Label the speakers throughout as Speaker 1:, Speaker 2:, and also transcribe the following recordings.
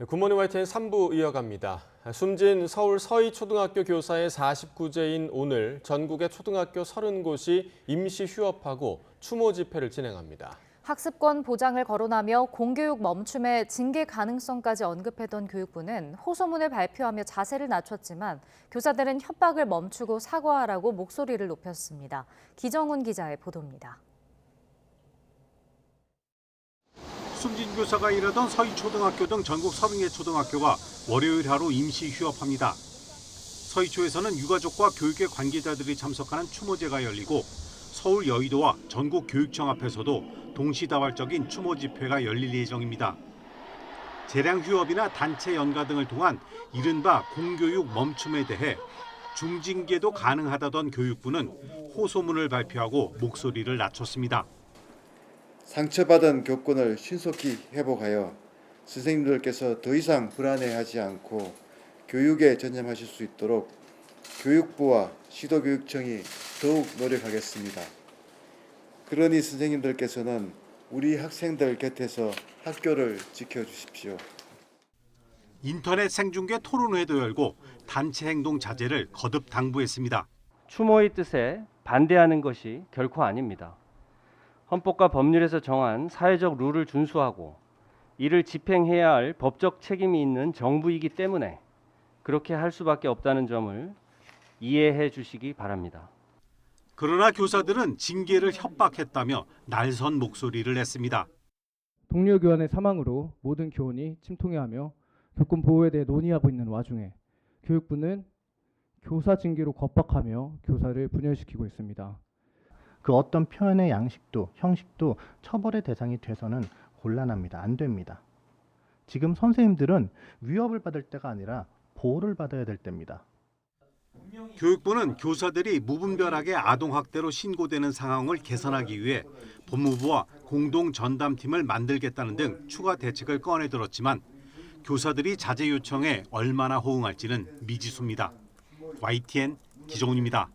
Speaker 1: 굿모닝 YTN 3부 이어갑니다. 숨진 서울 서희초등학교 교사의 49제인 오늘 전국의 초등학교 30곳이 임시 휴업하고 추모 집회를 진행합니다.
Speaker 2: 학습권 보장을 거론하며 공교육 멈춤의 징계 가능성까지 언급했던 교육부는 호소문을 발표하며 자세를 낮췄지만 교사들은 협박을 멈추고 사과하라고 목소리를 높였습니다. 기정훈 기자의 보도입니다.
Speaker 3: 숨진 교사가 일하던 서희초등학교 등 전국 30개 초등학교가 월요일 하루 임시 휴업합니다. 서희초에서는 유가족과 교육계 관계자들이 참석하는 추모제가 열리고 서울 여의도와 전국 교육청 앞에서도 동시다발적인 추모 집회가 열릴 예정입니다. 재량 휴업이나 단체 연가 등을 통한 이른바 공교육 멈춤에 대해 중징계도 가능하다던 교육부는 호소문을 발표하고 목소리를 낮췄습니다.
Speaker 4: 상처받은 교권을 신속히 회복하여 선생님들께서 더 이상 불안해하지 않고 교육에 전념하실 수 있도록 교육부와 시도교육청이 더욱 노력하겠습니다. 그러니 선생님들께서는 우리 학생들 곁에서 학교를 지켜주십시오.
Speaker 3: 인터넷 생중계 토론회도 열고 단체 행동 자제를 거듭 당부했습니다.
Speaker 5: 추모의 뜻에 반대하는 것이 결코 아닙니다. 헌법과 법률에서 정한 사회적 룰을 준수하고 이를 집행해야 할 법적 책임이 있는 정부이기 때문에 그렇게 할 수밖에 없다는 점을 이해해 주시기 바랍니다.
Speaker 3: 그러나 교사들은 징계를 협박했다며 날선 목소리를 냈습니다.
Speaker 6: 동료 교원의 사망으로 모든 교원이 침통해하며 교권 보호에 대해 논의하고 있는 와중에 교육부는 교사 징계로 겁박하며 교사를 분열시키고 있습니다.
Speaker 7: 그 어떤 표현의 양식도 형식도 처벌의 대상이 돼서는 곤란합니다. 안 됩니다. 지금 선생님들은 위협을 받을 때가 아니라 보호를 받아야 될 때입니다.
Speaker 3: 교육부는 교사들이 무분별하게 아동학대로 신고되는 상황을 개선하기 위해 법무부와 공동전담팀을 만들겠다는 등 추가 대책을 꺼내들었지만 교사들이 자제 요청에 얼마나 호응할지는 미지수입니다. YTN 기정훈입니다.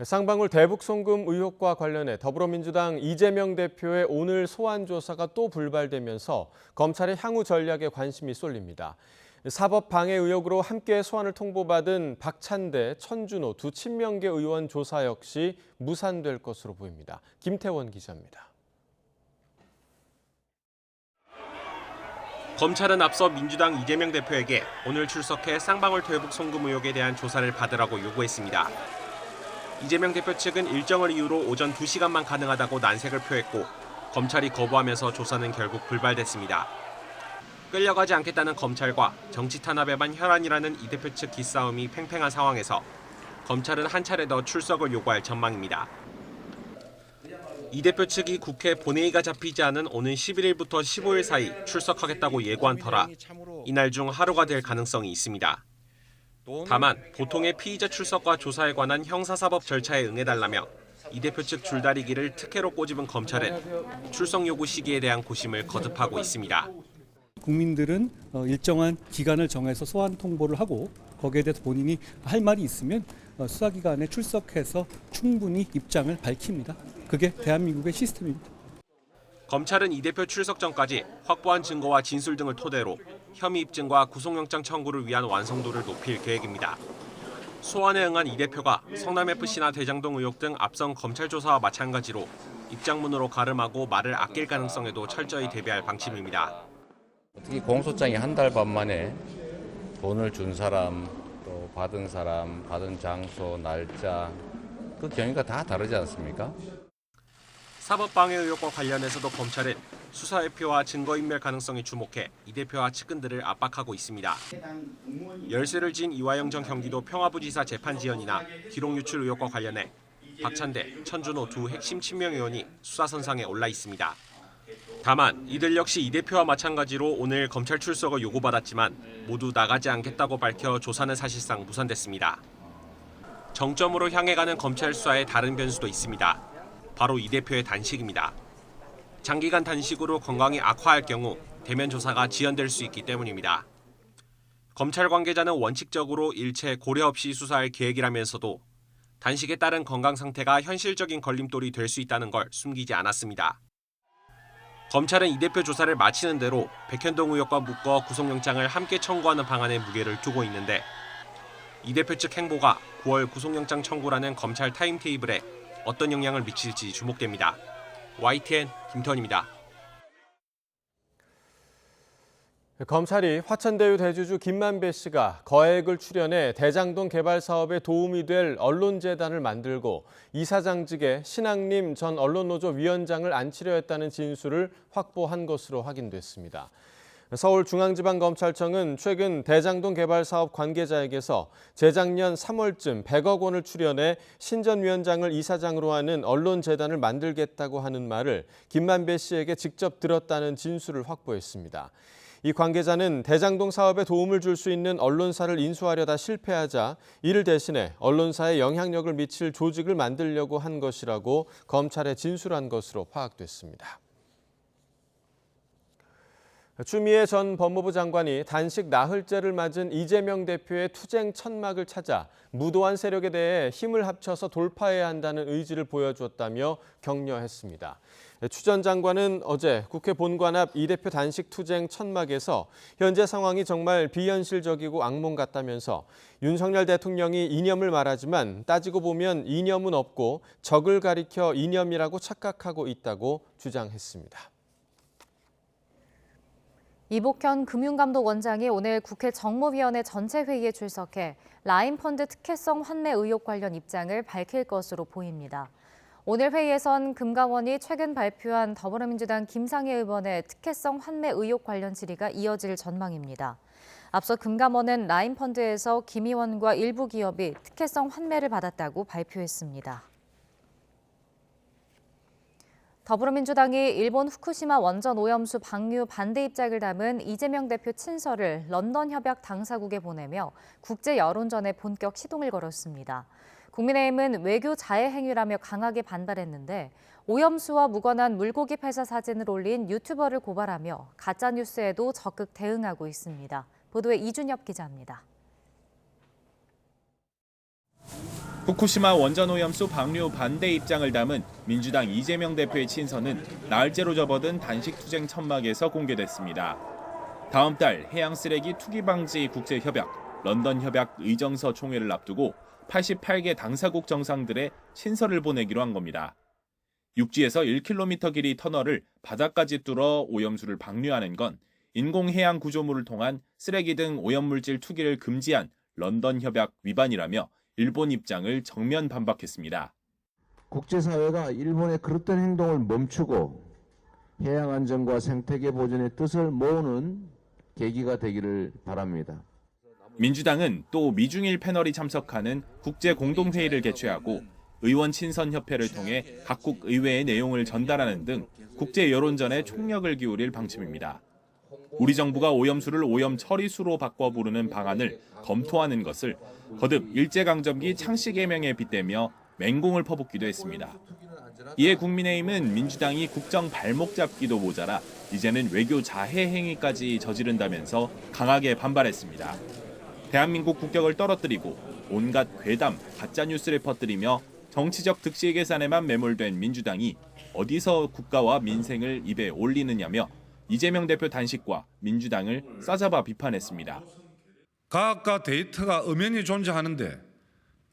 Speaker 1: 쌍방울 대북 송금 의혹과 관련해 더불어민주당 이재명 대표의 오늘 소환 조사가 또 불발되면서 검찰의 향후 전략에 관심이 쏠립니다. 사법 방해 의혹으로 함께 소환을 통보받은 박찬대, 천준호 두 친명계 의원 조사 역시 무산될 것으로 보입니다. 김태원 기자입니다.
Speaker 8: 검찰은 앞서 민주당 이재명 대표에게 오늘 출석해 쌍방울 대북 송금 의혹에 대한 조사를 받으라고 요구했습니다. 이재명 대표 측은 일정을 이유로 오전 2시간만 가능하다고 난색을 표했고 검찰이 거부하면서 조사는 결국 불발됐습니다. 끌려가지 않겠다는 검찰과 정치 탄압에만 혈안이라는 이 대표 측 기싸움이 팽팽한 상황에서 검찰은 한 차례 더 출석을 요구할 전망입니다. 이 대표 측이 국회 본회의가 잡히지 않은 오는 11일부터 15일 사이 출석하겠다고 예고한 터라 이날 중 하루가 될 가능성이 있습니다. 다만 보통의 피의자 출석과 조사에 관한 형사사법 절차에 응해달라며 이 대표 측 줄다리기를 특혜로 꼬집은 검찰은 출석 요구 시기에 대한 고심을 거듭하고 있습니다.
Speaker 9: 국민들은 일정한 기간을 정해서 소환 통보를 하고 거기에 대해서 본인이 할 말이 있으면 수사기관에 출석해서 충분히 입장을 밝힙니다. 그게 대한민국의 시스템입니다.
Speaker 8: 검찰은 이 대표 출석 전까지 확보한 증거와 진술 등을 토대로 혐의 입증과 구속영장 청구를 위한 완성도를 높일 계획입니다. 소환에 응한 이 대표가 성남FC나 대장동 의혹 등 앞선 검찰 조사와 마찬가지로 입장문으로 가름하고 말을 아낄 가능성에도 철저히 대비할 방침입니다.
Speaker 10: 특히 공소장이 한 달 반 만에 돈을 준 사람, 또 받은 사람, 받은 장소, 날짜 그 경위가 다 다르지 않습니까?
Speaker 8: 사법방해 의혹과 관련해서도 검찰은 수사회피와 증거인멸 가능성에 주목해 이 대표와 측근들을 압박하고 있습니다. 열쇠를 진 이화영 전 경기도 평화부지사 재판 지연이나 기록 유출 의혹과 관련해 박찬대, 천준호 두 핵심 친명 의원이 수사선상에 올라 있습니다. 다만 이들 역시 이 대표와 마찬가지로 오늘 검찰 출석을 요구받았지만 모두 나가지 않겠다고 밝혀 조사는 사실상 무산됐습니다. 정점으로 향해 가는 검찰 수사에 다른 변수도 있습니다. 바로 이 대표의 단식입니다. 장기간 단식으로 건강이 악화할 경우 대면 조사가 지연될 수 있기 때문입니다. 검찰 관계자는 원칙적으로 일체 고려 없이 수사할 계획이라면서도 단식에 따른 건강 상태가 현실적인 걸림돌이 될 수 있다는 걸 숨기지 않았습니다. 검찰은 이 대표 조사를 마치는 대로 백현동 의혹과 묶어 구속영장을 함께 청구하는 방안에 무게를 두고 있는데 이 대표 측 행보가 9월 구속영장 청구라는 검찰 타임테이블에 어떤 영향을 미칠지 주목됩니다. YTN 김태원입니다.
Speaker 1: 검찰이 화천대유 대주주 김만배 씨가 거액을 출연해 대장동 개발 사업에 도움이 될 언론재단을 만들고 이사장직에 신학림 전 언론노조 위원장을 안치려 했다는 진술을 확보한 것으로 확인됐습니다. 서울중앙지방검찰청은 최근 대장동 개발 사업 관계자에게서 재작년 3월쯤 100억 원을 출연해 신 전 위원장을 이사장으로 하는 언론재단을 만들겠다고 하는 말을 김만배 씨에게 직접 들었다는 진술을 확보했습니다. 이 관계자는 대장동 사업에 도움을 줄 수 있는 언론사를 인수하려다 실패하자 이를 대신해 언론사에 영향력을 미칠 조직을 만들려고 한 것이라고 검찰에 진술한 것으로 파악됐습니다. 추미애 전 법무부 장관이 단식 나흘째를 맞은 이재명 대표의 투쟁 천막을 찾아 무도한 세력에 대해 힘을 합쳐서 돌파해야 한다는 의지를 보여주었다며 격려했습니다. 추 전 장관은 어제 국회 본관 앞 이 대표 단식 투쟁 천막에서 현재 상황이 정말 비현실적이고 악몽 같다면서 윤석열 대통령이 이념을 말하지만 따지고 보면 이념은 없고 적을 가리켜 이념이라고 착각하고 있다고 주장했습니다.
Speaker 2: 이복현 금융감독원장이 오늘 국회 정무위원회 전체 회의에 출석해 라인펀드 특혜성 환매 의혹 관련 입장을 밝힐 것으로 보입니다. 오늘 회의에선 금감원이 최근 발표한 더불어민주당 김상혜 의원의 특혜성 환매 의혹 관련 질의가 이어질 전망입니다. 앞서 금감원은 라인펀드에서 김 의원과 일부 기업이 특혜성 환매를 받았다고 발표했습니다. 더불어민주당이 일본 후쿠시마 원전 오염수 방류 반대 입장을 담은 이재명 대표 친서를 런던 협약 당사국에 보내며 국제 여론전에 본격 시동을 걸었습니다. 국민의힘은 외교 자해 행위라며 강하게 반발했는데 오염수와 무관한 물고기 폐사 사진을 올린 유튜버를 고발하며 가짜뉴스에도 적극 대응하고 있습니다. 보도에 이준엽 기자입니다.
Speaker 11: 후쿠시마 원전 오염수 방류 반대 입장을 담은 민주당 이재명 대표의 친서는 나흘째로 접어든 단식 투쟁 천막에서 공개됐습니다. 다음 달 해양 쓰레기 투기 방지 국제협약, 런던 협약 의정서 총회를 앞두고 88개 당사국 정상들의 친서를 보내기로 한 겁니다. 육지에서 1km 길이 터널을 바다까지 뚫어 오염수를 방류하는 건 인공해양 구조물을 통한 쓰레기 등 오염물질 투기를 금지한 런던 협약 위반이라며 일본 입장을 정면 반박했습니다.
Speaker 12: 국제사회가 일본의 그릇된 행동을 멈추고 해양 안전과 생태계 보존의 뜻을 모으는 계기가 되기를 바랍니다.
Speaker 11: 민주당은 또 미중일 패널이 참석하는 국제 공동회의를 개최하고 의원 친선협회를 통해 각국 의회의 내용을 전달하는 등 국제 여론전에 총력을 기울일 방침입니다. 우리 정부가 오염수를 오염 처리수로 바꿔 부르는 방안을 검토하는 것을 거듭 일제강점기 창씨개명에 빗대며 맹공을 퍼붓기도 했습니다. 이에 국민의힘은 민주당이 국정 발목 잡기도 모자라 이제는 외교 자해 행위까지 저지른다면서 강하게 반발했습니다. 대한민국 국격을 떨어뜨리고 온갖 괴담, 가짜뉴스를 퍼뜨리며 정치적 득실 계산에만 매몰된 민주당이 어디서 국가와 민생을 입에 올리느냐며 이재명 대표 단식과 민주당을 싸잡아 비판했습니다.
Speaker 13: 과학과 데이터가 엄연히 존재하는데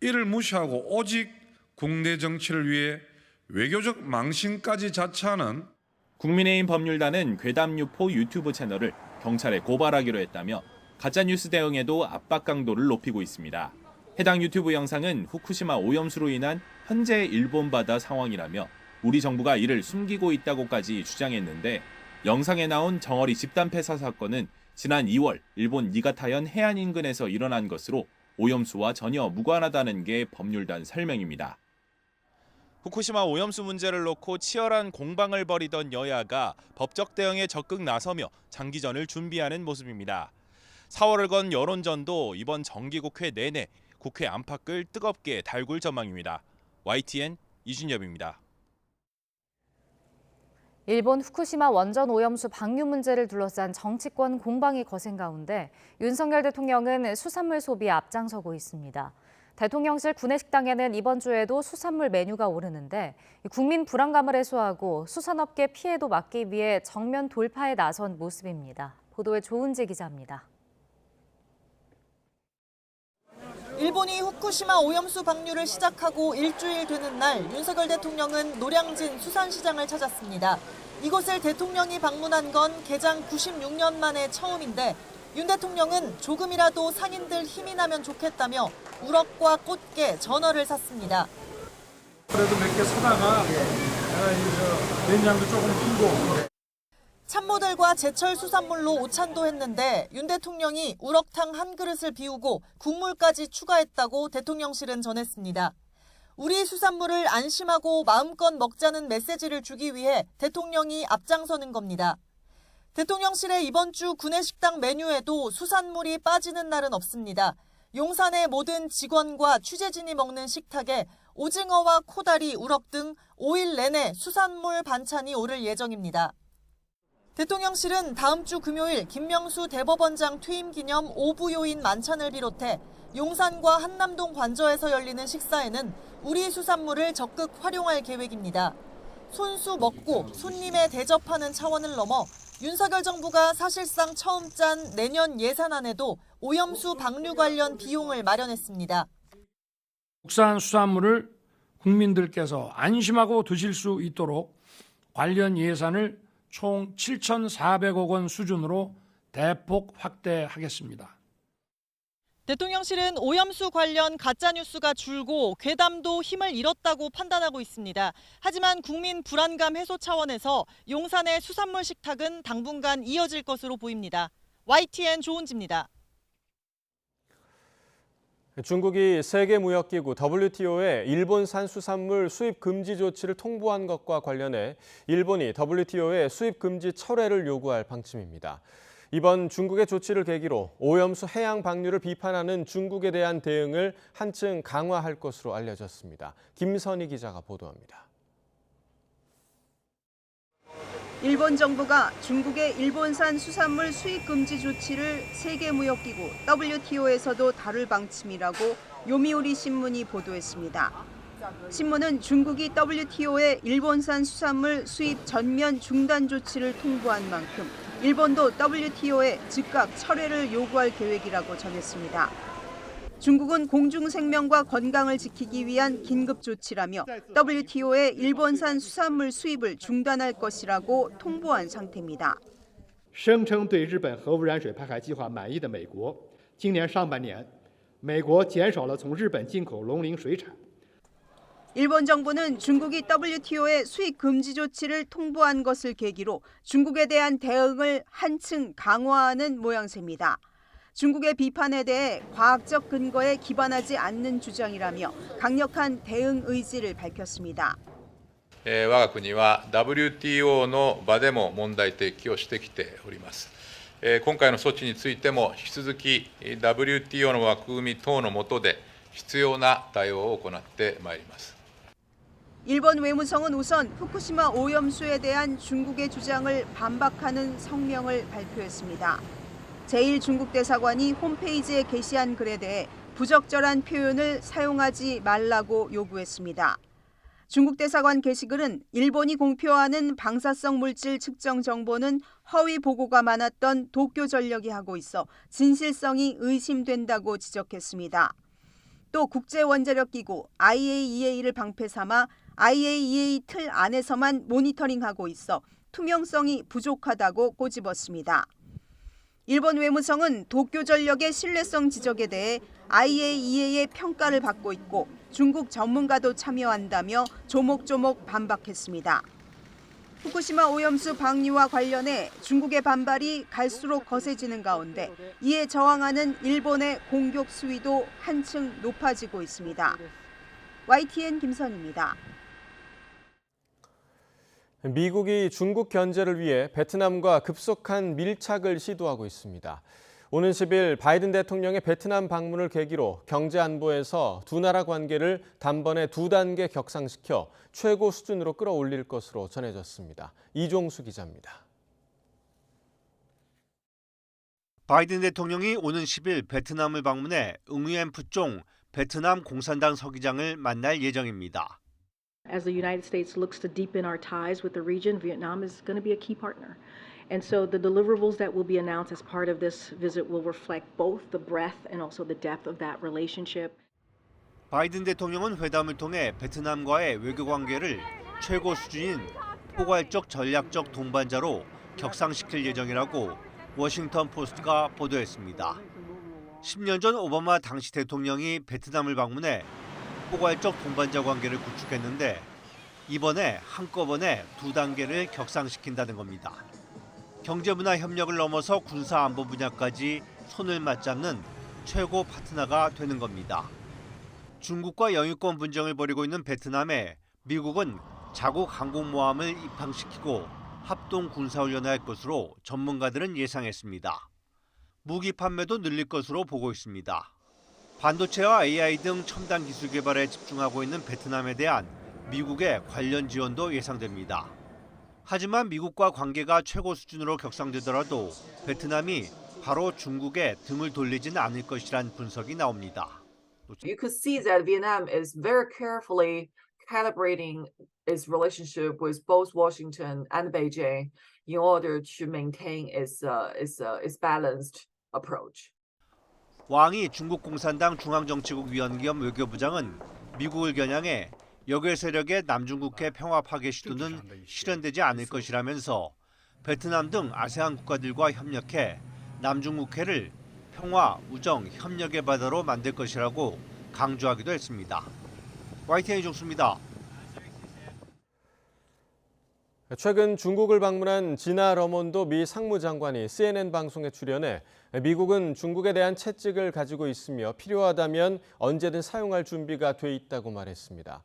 Speaker 13: 이를 무시하고 오직 국내 정치를 위해 외교적 망신까지 자처하는
Speaker 11: 국민의힘 법률단은 괴담 유포 유튜브 채널을 경찰에 고발하기로 했다며 가짜뉴스 대응에도 압박 강도를 높이고 있습니다. 해당 유튜브 영상은 후쿠시마 오염수로 인한 현재 일본 바다 상황이라며 우리 정부가 이를 숨기고 있다고까지 주장했는데 영상에 나온 정어리 집단 폐사 사건은 지난 2월 일본 니가타현 해안 인근에서 일어난 것으로 오염수와 전혀 무관하다는 게 법률단 설명입니다.
Speaker 14: 후쿠시마 오염수 문제를 놓고 치열한 공방을 벌이던 여야가 법적 대응에 적극 나서며 장기전을 준비하는 모습입니다. 4월을 건 여론전도 이번 정기국회 내내 국회 안팎을 뜨겁게 달굴 전망입니다. YTN 이준엽입니다.
Speaker 2: 일본 후쿠시마 원전 오염수 방류 문제를 둘러싼 정치권 공방이 거센 가운데 윤석열 대통령은 수산물 소비에 앞장서고 있습니다. 대통령실 구내식당에는 이번 주에도 수산물 메뉴가 오르는데 국민 불안감을 해소하고 수산업계 피해도 막기 위해 정면 돌파에 나선 모습입니다. 보도에 조은지 기자입니다.
Speaker 15: 일본이 후쿠시마 오염수 방류를 시작하고 일주일 되는 날 윤석열 대통령은 노량진 수산시장을 찾았습니다. 이곳을 대통령이 방문한 건 개장 96년 만에 처음인데 윤 대통령은 조금이라도 상인들 힘이 나면 좋겠다며 우럭과 꽃게, 전어를 샀습니다.
Speaker 16: 그래도 몇 개 사다가 된장도 조금 풀고.
Speaker 15: 참모들과 제철 수산물로 오찬도 했는데 윤 대통령이 우럭탕 한 그릇을 비우고 국물까지 추가했다고 대통령실은 전했습니다. 우리 수산물을 안심하고 마음껏 먹자는 메시지를 주기 위해 대통령이 앞장서는 겁니다. 대통령실의 이번 주 구내식당 메뉴에도 수산물이 빠지는 날은 없습니다. 용산의 모든 직원과 취재진이 먹는 식탁에 오징어와 코다리, 우럭 등 5일 내내 수산물 반찬이 오를 예정입니다. 대통령실은 다음 주 금요일 김명수 대법원장 퇴임 기념 오부요인 만찬을 비롯해 용산과 한남동 관저에서 열리는 식사에는 우리 수산물을 적극 활용할 계획입니다. 손수 먹고 손님에 대접하는 차원을 넘어 윤석열 정부가 사실상 처음 짠 내년 예산안에도 오염수 방류 관련 비용을 마련했습니다.
Speaker 16: 국산 수산물을 국민들께서 안심하고 드실 수 있도록 관련 예산을 총 7,400억 원 수준으로 대폭 확대하겠습니다.
Speaker 15: 대통령실은 오염수 관련 가짜뉴스가 줄고 괴담도 힘을 잃었다고 판단하고 있습니다. 하지만 국민 불안감 해소 차원에서 용산의 수산물 식탁은 당분간 이어질 것으로 보입니다. YTN 조은지입니다.
Speaker 1: 중국이 세계무역기구 WTO에 일본산 수산물 수입 금지 조치를 통보한 것과 관련해 일본이 WTO에 수입 금지 철회를 요구할 방침입니다. 이번 중국의 조치를 계기로 오염수 해양 방류를 비판하는 중국에 대한 대응을 한층 강화할 것으로 알려졌습니다. 김선희 기자가 보도합니다.
Speaker 17: 일본 정부가 중국의 일본산 수산물 수입 금지 조치를 세계무역기구 WTO에서도 다룰 방침이라고 요미우리 신문이 보도했습니다. 신문은 중국이 WTO에 일본산 수산물 수입 전면 중단 조치를 통보한 만큼 일본도 WTO에 즉각 철회를 요구할 계획이라고 전했습니다. 중국은 공중생명과 건강을 지키기 위한 긴급 조치라며 WTO에 일본산 수산물 수입을 중단할 것이라고 통보한 상태입니다.
Speaker 18: 声称对日本核污染水排海计划满意的美国，今年上半年，美国减少了从日本进口龙鳞水产。
Speaker 17: 일본 정부는 중국이 WTO에 수입 금지 조치를 통보한 것을 계기로 중국에 대한 대응을 한층 강화하는 모양새입니다. 중국의 비판에 대해 과학적 근거에 기반하지 않는 주장이라며 강력한 대응 의지를 밝혔습니다.
Speaker 19: 我が国は WTO の場でも問題提起をしてきております。今回の措置についても引き続き WTO の枠組み等の下で必要な対応を行ってまいります。
Speaker 17: 일본 외무성은 우선 후쿠시마 오염수에 대한 중국의 주장을 반박하는 성명을 발표했습니다. 제1중국대사관이 홈페이지에 게시한 글에 대해 부적절한 표현을 사용하지 말라고 요구했습니다. 중국 대사관 게시글은 일본이 공표하는 방사성 물질 측정 정보는 허위 보고가 많았던 도쿄전력이 하고 있어 진실성이 의심된다고 지적했습니다. 또 국제원자력기구 IAEA를 방패 삼아 IAEA 틀 안에서만 모니터링하고 있어 투명성이 부족하다고 꼬집었습니다. 일본 외무성은 도쿄전력의 신뢰성 지적에 대해 IAEA의 평가를 받고 있고 중국 전문가도 참여한다며 조목조목 반박했습니다. 후쿠시마 오염수 방류와 관련해 중국의 반발이 갈수록 거세지는 가운데 이에 저항하는 일본의 공격 수위도 한층 높아지고 있습니다. YTN 김선입니다.
Speaker 1: 미국이 중국 견제를 위해 베트남과 급속한 밀착을 시도하고 있습니다. 오는 10일 바이든 대통령의 베트남 방문을 계기로 경제 안보에서 두 나라 관계를 단번에 2단계 격상시켜 최고 수준으로 끌어올릴 것으로 전해졌습니다. 이종수 기자입니다.
Speaker 20: 바이든 대통령이 오는 10일 베트남을 방문해 응위엔 푸총 베트남 공산당 서기장을 만날 예정입니다.
Speaker 21: As the United States looks to deepen our ties with the region, Vietnam is going to be a key partner. And so the deliverables that will be announced as part of this visit will reflect both the breadth and also the depth of that relationship.
Speaker 20: 바이든 대통령은 회담을 통해 베트남과의 외교 관계를 최고 수준인 포괄적 전략적 동반자로 격상시킬 예정이라고 워싱턴 포스트가 보도했습니다. 10년 전 오바마 당시 대통령이 베트남을 방문해 포괄적 동반자 관계를 구축했는데 이번에 한꺼번에 두 단계를 격상시킨다는 겁니다. 경제문화 협력을 넘어서 군사안보 분야까지 손을 맞잡는 최고 파트너가 되는 겁니다. 중국과 영유권 분쟁을 벌이고 있는 베트남에 미국은 자국 항공모함을 입항시키고 합동 군사훈련을 할 것으로 전문가들은 예상했습니다. 무기 판매도 늘릴 것으로 보고 있습니다. 반도체와 AI 등 첨단 기술 개발에 집중하고 있는 베트남에 대한 미국의 관련 지원도 예상됩니다. 하지만 미국과 관계가 최고 수준으로 격상되더라도 베트남이 바로 중국에 등을 돌리지는 않을 것이란 분석이 나옵니다.
Speaker 22: You could see that Vietnam is very carefully calibrating its relationship with both Washington and Beijing in order to maintain its balanced approach.
Speaker 20: 왕이 중국 공산당 중앙정치국 위원 겸 외교부장은 미국을 겨냥해 역외 세력의 남중국해 평화 파괴 시도는 실현되지 않을 것이라면서 베트남 등 아세안 국가들과 협력해 남중국해를 평화, 우정, 협력의 바다로 만들 것이라고 강조하기도 했습니다. YTN 이종수입니다.
Speaker 1: 최근 중국을 방문한 지나 러몬도 미 상무장관이 CNN 방송에 출연해 미국은 중국에 대한 채찍을 가지고 있으며 필요하다면 언제든 사용할 준비가 돼 있다고 말했습니다.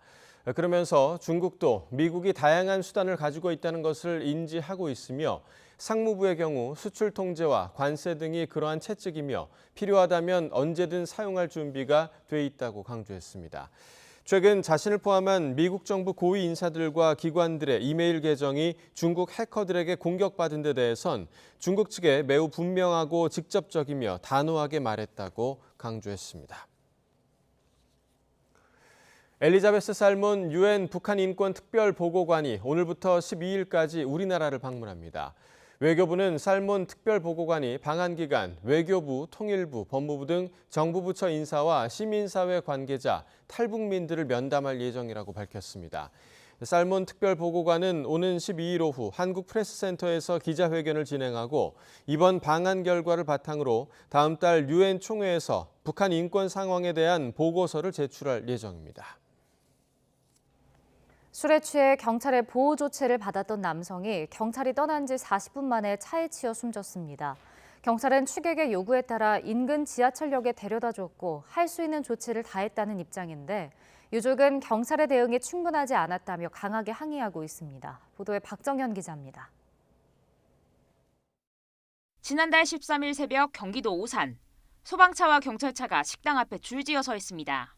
Speaker 1: 그러면서 중국도 미국이 다양한 수단을 가지고 있다는 것을 인지하고 있으며 상무부의 경우 수출 통제와 관세 등이 그러한 채찍이며 필요하다면 언제든 사용할 준비가 돼 있다고 강조했습니다. 최근 자신을 포함한 미국 정부 고위 인사들과 기관들의 이메일 계정이 중국 해커들에게 공격받은 데 대해선 중국 측에 매우 분명하고 직접적이며 단호하게 말했다고 강조했습니다. 엘리자베스 살몬 유엔 북한 인권 특별 보고관이 오늘부터 12일까지 우리나라를 방문합니다. 외교부는 살몬 특별 보고관이 방한 기간 외교부, 통일부, 법무부 등 정부 부처 인사와 시민사회 관계자, 탈북민들을 면담할 예정이라고 밝혔습니다. 살몬 특별 보고관은 오는 12일 오후 한국프레스센터에서 기자회견을 진행하고 이번 방한 결과를 바탕으로 다음 달 유엔 총회에서 북한 인권 상황에 대한 보고서를 제출할 예정입니다.
Speaker 2: 술에 취해 경찰의 보호 조치를 받았던 남성이 경찰이 떠난 지 40분 만에 차에 치여 숨졌습니다. 경찰은 취객의 요구에 따라 인근 지하철역에 데려다 줬고 할 수 있는 조치를 다했다는 입장인데 유족은 경찰의 대응이 충분하지 않았다며 강하게 항의하고 있습니다. 보도에 박정현 기자입니다.
Speaker 23: 지난달 13일 새벽 경기도 오산, 소방차와 경찰차가 식당 앞에 줄지어 서 있습니다.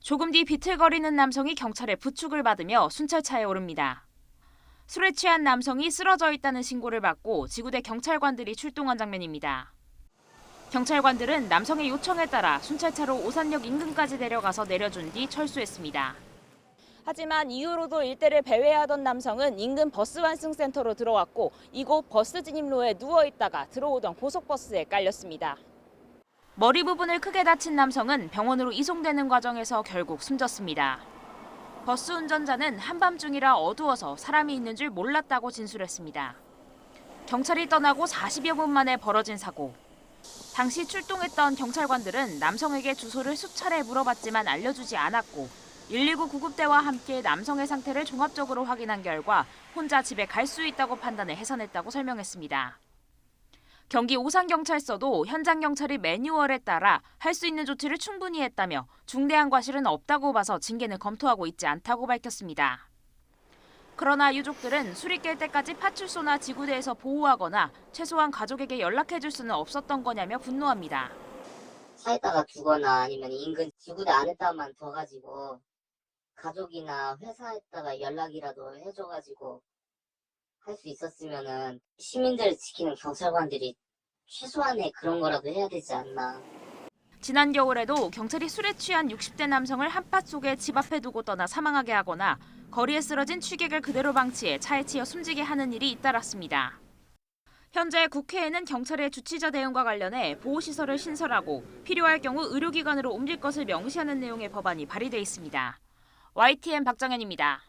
Speaker 23: 조금 뒤 비틀거리는 남성이 경찰의 부축을 받으며 순찰차에 오릅니다. 술에 취한 남성이 쓰러져 있다는 신고를 받고 지구대 경찰관들이 출동한 장면입니다. 경찰관들은 남성의 요청에 따라 순찰차로 오산역 인근까지 데려가서 내려준 뒤 철수했습니다. 하지만 이후로도 일대를 배회하던 남성은 인근 버스 환승센터로 들어왔고 이곳 버스 진입로에 누워 있다가 들어오던 고속버스에 깔렸습니다. 머리 부분을 크게 다친 남성은 병원으로 이송되는 과정에서 결국 숨졌습니다. 버스 운전자는 한밤중이라 어두워서 사람이 있는 줄 몰랐다고 진술했습니다. 경찰이 떠나고 40여 분 만에 벌어진 사고. 당시 출동했던 경찰관들은 남성에게 주소를 수차례 물어봤지만 알려주지 않았고 119 구급대와 함께 남성의 상태를 종합적으로 확인한 결과 혼자 집에 갈 수 있다고 판단해 해산했다고 설명했습니다. 경기 오산경찰서도 현장 경찰이 매뉴얼에 따라 할 수 있는 조치를 충분히 했다며 중대한 과실은 없다고 봐서 징계는 검토하고 있지 않다고 밝혔습니다. 그러나 유족들은 술이 깰 때까지 파출소나 지구대에서 보호하거나 최소한 가족에게 연락해줄 수는 없었던 거냐며 분노합니다.
Speaker 24: 차에다가 두거나 아니면 인근 지구대 안에다만 둬가지고 가족이나 회사에다가 연락이라도 해줘가지고 할 수 있었으면은 시민들을 지키는 경찰관들이 최소한의 그런 거라도 해야 되지 않나.
Speaker 23: 지난 겨울에도 경찰이 술에 취한 60대 남성을 한파 속에 집 앞에 두고 떠나 사망하게 하거나 거리에 쓰러진 취객을 그대로 방치해 차에 치여 숨지게 하는 일이 잇따랐습니다. 현재 국회에는 경찰의 주치자 대응과 관련해 보호시설을 신설하고 필요할 경우 의료기관으로 옮길 것을 명시하는 내용의 법안이 발의돼 있습니다. YTN 박정현입니다.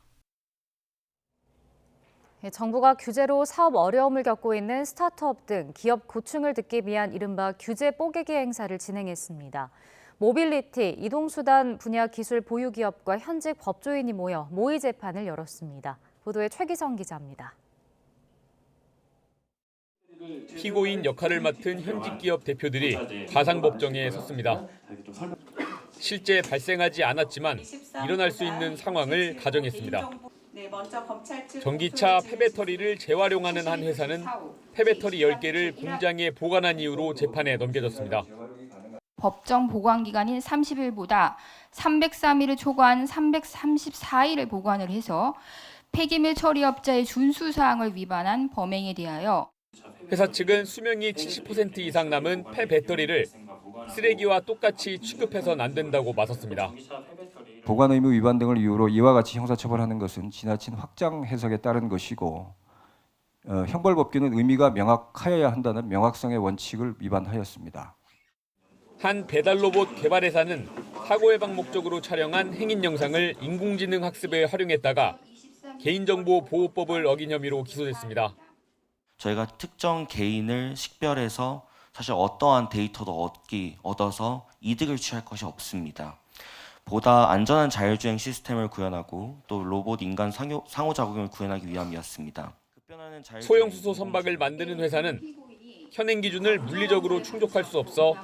Speaker 2: 정부가 규제로 사업 어려움을 겪고 있는 스타트업 등 기업 고충을 듣기 위한 이른바 규제 뽀개기 행사를 진행했습니다. 모빌리티, 이동수단 분야 기술 보유 기업과 현직 법조인이 모여 모의 재판을 열었습니다. 보도에 최기성 기자입니다.
Speaker 4: 피고인 역할을 맡은 현직 기업 대표들이 가상법정에 섰습니다. 실제 발생하지 않았지만 일어날 수 있는 상황을 가정했습니다. 전기차 폐배터리를 재활용하는 한 회사는 폐배터리 10개를 공장에 보관한 이유로 재판에 넘겨졌습니다.
Speaker 5: 법정 보관 기간인 30일보다 303일을 초과한 334일을 보관을 해서 폐기물 처리업자의 준수사항을 위반한 범행에 대하여
Speaker 4: 회사 측은 수명이 70% 이상 남은 폐배터리를 쓰레기와 똑같이 취급해서는 안 된다고 맞섰습니다.
Speaker 6: 보관 의무 위반 등을 이유로 이와 같이 형사처벌하는 것은 지나친 확장 해석에 따른 것이고 형벌법규는 의미가 명확하여야 한다는 명확성의 원칙을 위반하였습니다.
Speaker 4: 한 배달 로봇 개발 회사는 사고 예방 목적으로 촬영한 행인 영상을 인공지능 학습에 활용했다가 개인정보보호법을 어긴 혐의로 기소됐습니다.
Speaker 7: 저희가 특정 개인을 식별해서 사실 어떠한 데이터도 얻어서 이득을 취할 것이 없습니다. 보다 안전한 자율주행 시스템을 구현하고 또 로봇 인간 상호작용을 구현하기 위함이었습니다.
Speaker 4: 소형 수소 선박을 만드는 회사는 현행 기준을 물리적으로 충족할 수 없어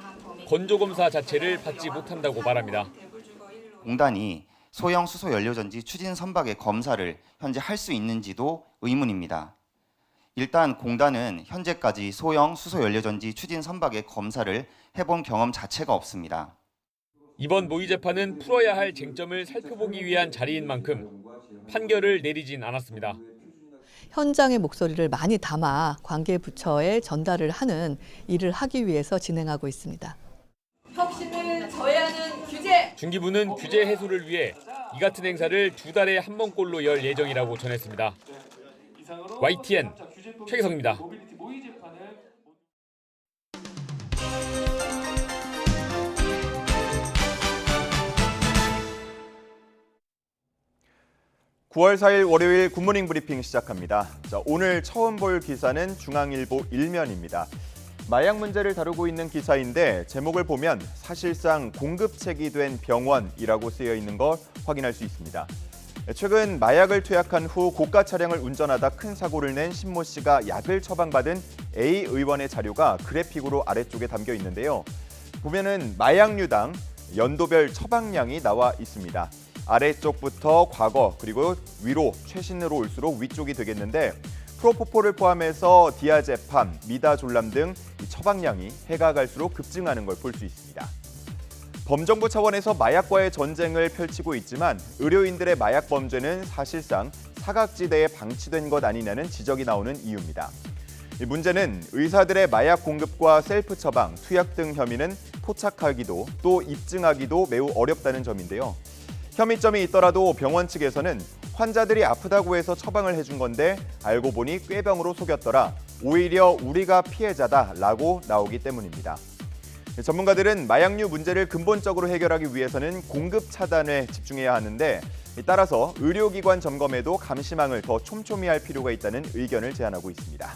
Speaker 4: 건조검사 자체를 받지 못한다고 말합니다.
Speaker 25: 공단이 소형 수소 연료전지 추진 선박의 검사를 현재 할 수 있는지도 의문입니다. 일단 공단은 현재까지 소형 수소 연료전지 추진 선박의 검사를 해본 경험 자체가 없습니다.
Speaker 4: 이번 모의 재판은 풀어야 할 쟁점을 살펴보기 위한 자리인 만큼 판결을 내리진 않았습니다.
Speaker 26: 현장의 목소리를 많이 담아 관계 부처에 전달을 하는 일을 하기 위해서 진행하고 있습니다.
Speaker 27: 혁신을 저해하는 규제!
Speaker 4: 중기부는 규제 해소를 위해 이 같은 행사를 2달에 한 번꼴로 열 예정이라고 전했습니다. YTN 최기성입니다.
Speaker 28: (9월 4일) 월요일 굿모닝 브리핑 시작합니다. 오늘 처음 볼 기사는 중앙일보 1면입니다. 마약 문제를 다루고 있는 기사인데 제목을 보면 사실상 공급책이 된 병원이라고 쓰여 있는 걸 확인할 수 있습니다. 최근 마약을 투약한 후 고가 차량을 운전하다 큰 사고를 낸 신모 씨가 약을 처방받은 A 의원의 자료가 그래픽으로 아래쪽에 담겨 있는데요. 보면은 마약류당 연도별 처방량이 나와 있습니다. 아래쪽부터 과거 그리고 위로 최신으로 올수록 위쪽이 되겠는데 프로포폴을 포함해서 디아제팜, 미다졸람 등 처방량이 해가 갈수록 급증하는 걸 볼 수 있습니다. 범정부 차원에서 마약과의 전쟁을 펼치고 있지만 의료인들의 마약 범죄는 사실상 사각지대에 방치된 것 아니냐는 지적이 나오는 이유입니다. 문제는 의사들의 마약 공급과 셀프 처방, 투약 등 혐의는 포착하기도 또 입증하기도 매우 어렵다는 점인데요. 혐의점이 있더라도 병원 측에서는 환자들이 아프다고 해서 처방을 해준 건데 알고 보니 꾀병으로 속였더라. 오히려 우리가 피해자다라고 나오기 때문입니다. 전문가들은 마약류 문제를 근본적으로 해결하기 위해서는 공급 차단에 집중해야 하는데 따라서 의료기관 점검에도 감시망을 더 촘촘히 할 필요가 있다는 의견을 제안하고 있습니다.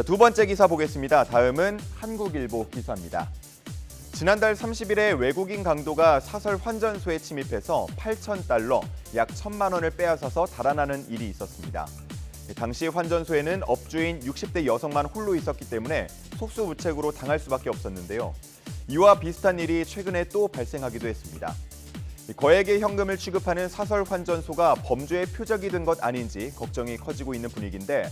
Speaker 28: 두 번째 기사 보겠습니다. 다음은 한국일보 기사입니다. 지난달 30일에 외국인 강도가 사설 환전소에 침입해서 8,000달러, 약 1,000만 원을 빼앗아서 달아나는 일이 있었습니다. 당시 환전소에는 업주인 60대 여성만 홀로 있었기 때문에 속수무책으로 당할 수밖에 없었는데요. 이와 비슷한 일이 최근에 또 발생하기도 했습니다. 거액의 현금을 취급하는 사설 환전소가 범죄의 표적이 된 것 아닌지 걱정이 커지고 있는 분위기인데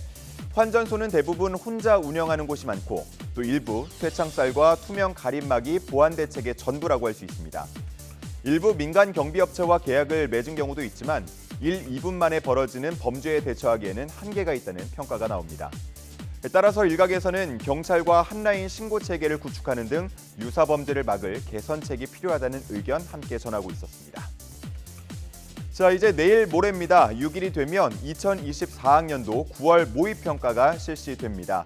Speaker 28: 환전소는 대부분 혼자 운영하는 곳이 많고 또 일부 쇠창살과 투명 가림막이 보안 대책의 전부라고 할 수 있습니다. 일부 민간 경비업체와 계약을 맺은 경우도 있지만 1, 2분 만에 벌어지는 범죄에 대처하기에는 한계가 있다는 평가가 나옵니다. 따라서 일각에서는 경찰과 한라인 신고 체계를 구축하는 등 유사 범죄를 막을 개선책이 필요하다는 의견 함께 전하고 있었습니다. 자, 이제 내일 모레입니다. 6일이 되면 2024학년도 9월 모의평가가 실시됩니다.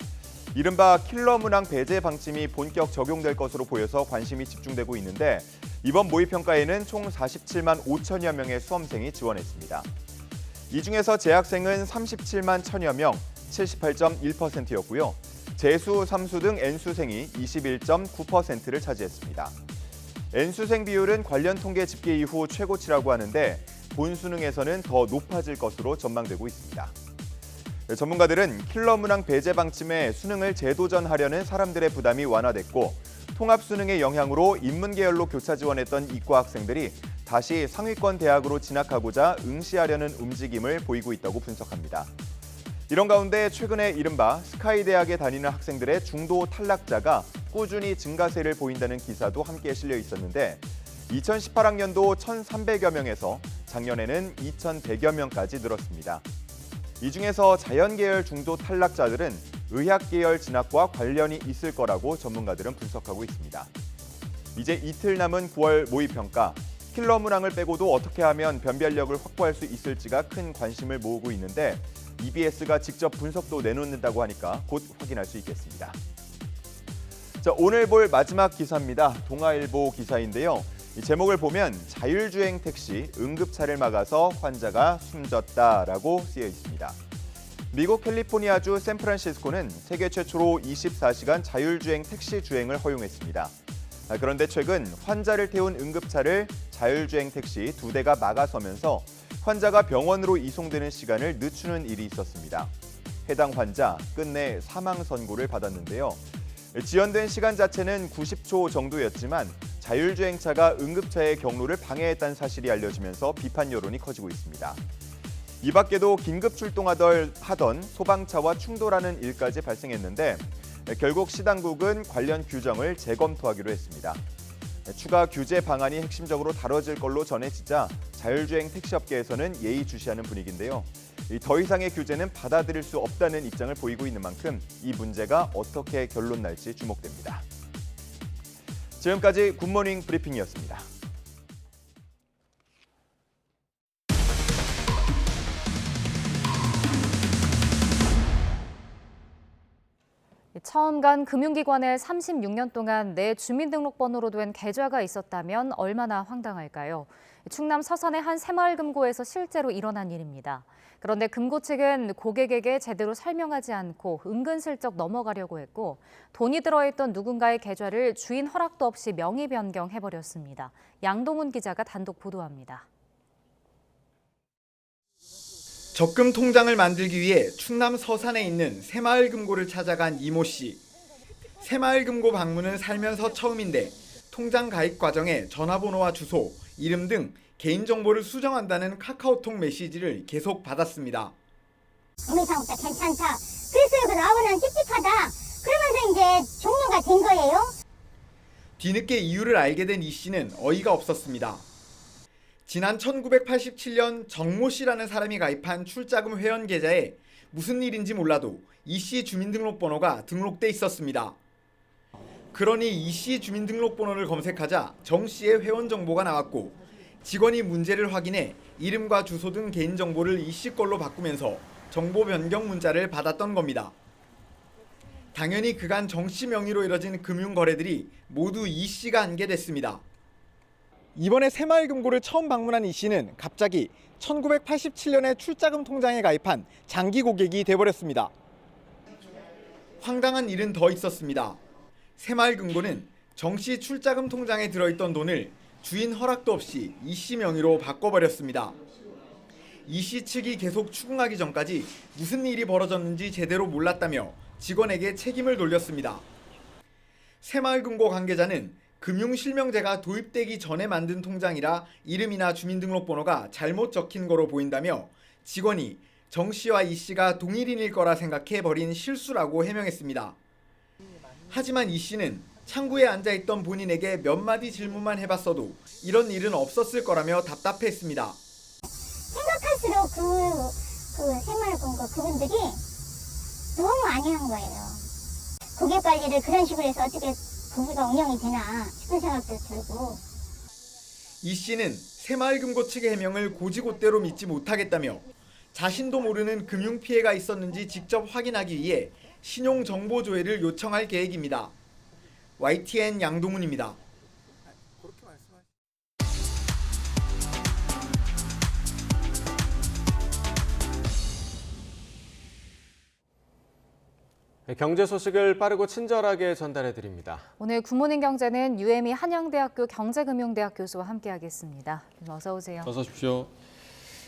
Speaker 28: 이른바 킬러 문항 배제 방침이 본격 적용될 것으로 보여서 관심이 집중되고 있는데 이번 모의평가에는 총 47만 5천여 명의 수험생이 지원했습니다. 이 중에서 재학생은 37만 1천여 명, 78.1%였고요. 재수, 삼수 등 N수생이 21.9%를 차지했습니다. N수생 비율은 관련 통계 집계 이후 최고치라고 하는데 본 수능에서는 더 높아질 것으로 전망되고 있습니다. 전문가들은 킬러 문항 배제 방침에 수능을 재도전하려는 사람들의 부담이 완화됐고 통합 수능의 영향으로 인문 계열로 교차 지원했던 이과 학생들이 다시 상위권 대학으로 진학하고자 응시하려는 움직임을 보이고 있다고 분석합니다. 이런 가운데 최근에 이른바 스카이 대학에 다니는 학생들의 중도 탈락자가 꾸준히 증가세를 보인다는 기사도 함께 실려 있었는데 2018학년도 1,300여 명에서 작년에는 2,100여 명까지 늘었습니다. 이 중에서 자연계열 중도 탈락자들은 의학계열 진학과 관련이 있을 거라고 전문가들은 분석하고 있습니다. 이제 이틀 남은 9월 모의평가, 킬러 문항을 빼고도 어떻게 하면 변별력을 확보할 수 있을지가 큰 관심을 모으고 있는데 EBS가 직접 분석도 내놓는다고 하니까 곧 확인할 수 있겠습니다. 자, 오늘 볼 마지막 기사입니다. 동아일보 기사인데요. 이 제목을 보면 자율주행 택시 응급차를 막아서 환자가 숨졌다라고 쓰여 있습니다. 미국 캘리포니아주 샌프란시스코는 세계 최초로 24시간 자율주행 택시 주행을 허용했습니다. 그런데 최근 환자를 태운 응급차를 자율주행 택시 2대가 막아서면서 환자가 병원으로 이송되는 시간을 늦추는 일이 있었습니다. 해당 환자 끝내 사망 선고를 받았는데요. 지연된 시간 자체는 90초 정도였지만 자율주행차가 응급차의 경로를 방해했다는 사실이 알려지면서 비판 여론이 커지고 있습니다. 이 밖에도 긴급 출동하던 소방차와 충돌하는 일까지 발생했는데 결국 시당국은 관련 규정을 재검토하기로 했습니다. 추가 규제 방안이 핵심적으로 다뤄질 걸로 전해지자 자율주행 택시업계에서는 예의주시하는 분위기인데요. 더 이상의 규제는 받아들일 수 없다는 입장을 보이고 있는 만큼 이 문제가 어떻게 결론 날지 주목됩니다. 지금까지 굿모닝 브리핑이었습니다.
Speaker 2: 처음 간 금융기관에 36년 동안 내 주민등록번호로 된 계좌가 있었다면 얼마나 황당할까요? 충남 서산의 한 새마을금고에서 실제로 일어난 일입니다. 그런데 금고 측은 고객에게 제대로 설명하지 않고 은근슬쩍 넘어가려고 했고 돈이 들어있던 누군가의 계좌를 주인 허락도 없이 명의 변경해버렸습니다. 양동훈 기자가 단독 보도합니다.
Speaker 3: 적금 통장을 만들기 위해 충남 서산에 있는 새마을금고를 찾아간 이모 씨. 새마을금고 방문은 살면서 처음인데 통장 가입 과정에 전화번호와 주소, 이름 등 개인정보를 수정한다는 카카오톡 메시지를 계속 받았습니다.
Speaker 8: 금융사업자 괜찮다. 그래서 이거 나오면 찝찝하다. 그러면서 이제 종료가 된 거예요.
Speaker 3: 뒤늦게 이유를 알게 된 이 씨는 어이가 없었습니다. 지난 1987년 정모 씨라는 사람이 가입한 출자금 회원 계좌에 무슨 일인지 몰라도 이 씨 주민등록번호가 등록돼 있었습니다. 그러니 이 씨 주민등록번호를 검색하자 정 씨의 회원 정보가 나왔고 직원이 문제를 확인해 이름과 주소 등 개인정보를 이 씨 걸로 바꾸면서 정보 변경 문자를 받았던 겁니다. 당연히 그간 정 씨 명의로 이뤄진 금융거래들이 모두 이 씨가 안게됐습니다. 이번에 새마을금고를 처음 방문한 이 씨는 갑자기 1987년에 출자금 통장에 가입한 장기 고객이 돼버렸습니다. 황당한 일은 더 있었습니다. 새마을금고는 정 씨 출자금 통장에 들어있던 돈을 주인 허락도 없이 이 씨 명의로 바꿔버렸습니다. 이 씨 측이 계속 추궁하기 전까지 무슨 일이 벌어졌는지 제대로 몰랐다며 직원에게 책임을 돌렸습니다. 새마을금고 관계자는 금융실명제가 도입되기 전에 만든 통장이라 이름이나 주민등록번호가 잘못 적힌 거로 보인다며 직원이 정 씨와 이 씨가 동일인일 거라 생각해 버린 실수라고 해명했습니다. 하지만 이 씨는 창구에 앉아있던 본인에게 몇 마디 질문만 해봤어도 이런 일은 없었을 거라며 답답해했습니다.
Speaker 8: 생각할수록 그 새마을금고 그분들이 너무 많이 한 거예요. 고객 관리를 그런 식으로 해서 어떻게 부부가 운영이 되나 싶은 생각도 들고.
Speaker 3: 이 씨는 새마을금고 측의 해명을 고지고대로 믿지 못하겠다며 자신도 모르는 금융 피해가 있었는지 직접 확인하기 위해 신용정보조회를 요청할 계획입니다. YTN 양동훈입니다.
Speaker 1: 경제 소식을 빠르고 친절하게 전달해 드립니다.
Speaker 2: 오늘 굿모닝 경제는 UME 한양대학교 경제금융대학 교수와 함께하겠습니다. 어서 오세요.
Speaker 1: 어서 오십시오.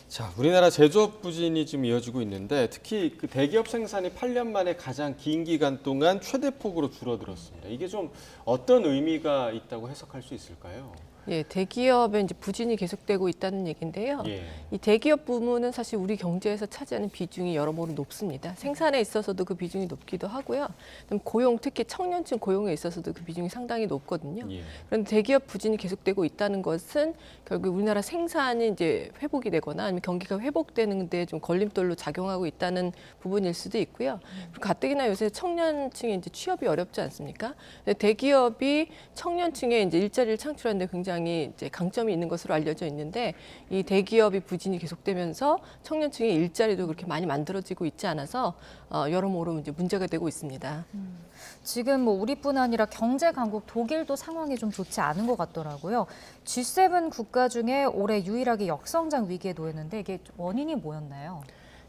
Speaker 1: 자, 우리나라 제조업 부진이 지금 이어지고 있는데 특히 그 대기업 생산이 8년 만에 가장 긴 기간 동안 최대폭으로 줄어들었습니다. 이게 좀 어떤 의미가 있다고 해석할 수 있을까요?
Speaker 9: 예, 대기업의 이제 부진이 계속되고 있다는 얘기인데요.
Speaker 1: 예.
Speaker 9: 이 대기업 부문은 사실 우리 경제에서 차지하는 비중이 여러모로 높습니다. 생산에 있어서도 그 비중이 높기도 하고요. 그다음 고용, 특히 청년층 고용에 있어서도 그 비중이 상당히 높거든요.
Speaker 1: 예.
Speaker 9: 그런데 대기업 부진이 계속되고 있다는 것은 결국 우리나라 생산이 이제 회복이 되거나 아니면 경기가 회복되는 데 좀 걸림돌로 작용하고 있다는 부분일 수도 있고요. 그리고 가뜩이나 요새 청년층이 이제 취업이 어렵지 않습니까? 근데 대기업이 청년층에 이제 일자리를 창출하는 데 굉장히 이제 강점이 있는 것으로 알려져 있는데 이 대기업이 부진이 계속되면서 청년층의 일자리도 그렇게 많이 만들어지고 있지 않아서 여러모로 이제 문제가 되고 있습니다.
Speaker 2: 지금 뭐 우리뿐 아니라 경제 강국 독일도 상황이 좀 좋지 않은 것 같더라고요. G7 국가 중에 올해 유일하게 역성장 위기에 놓였는데 이게 원인이 뭐였나요?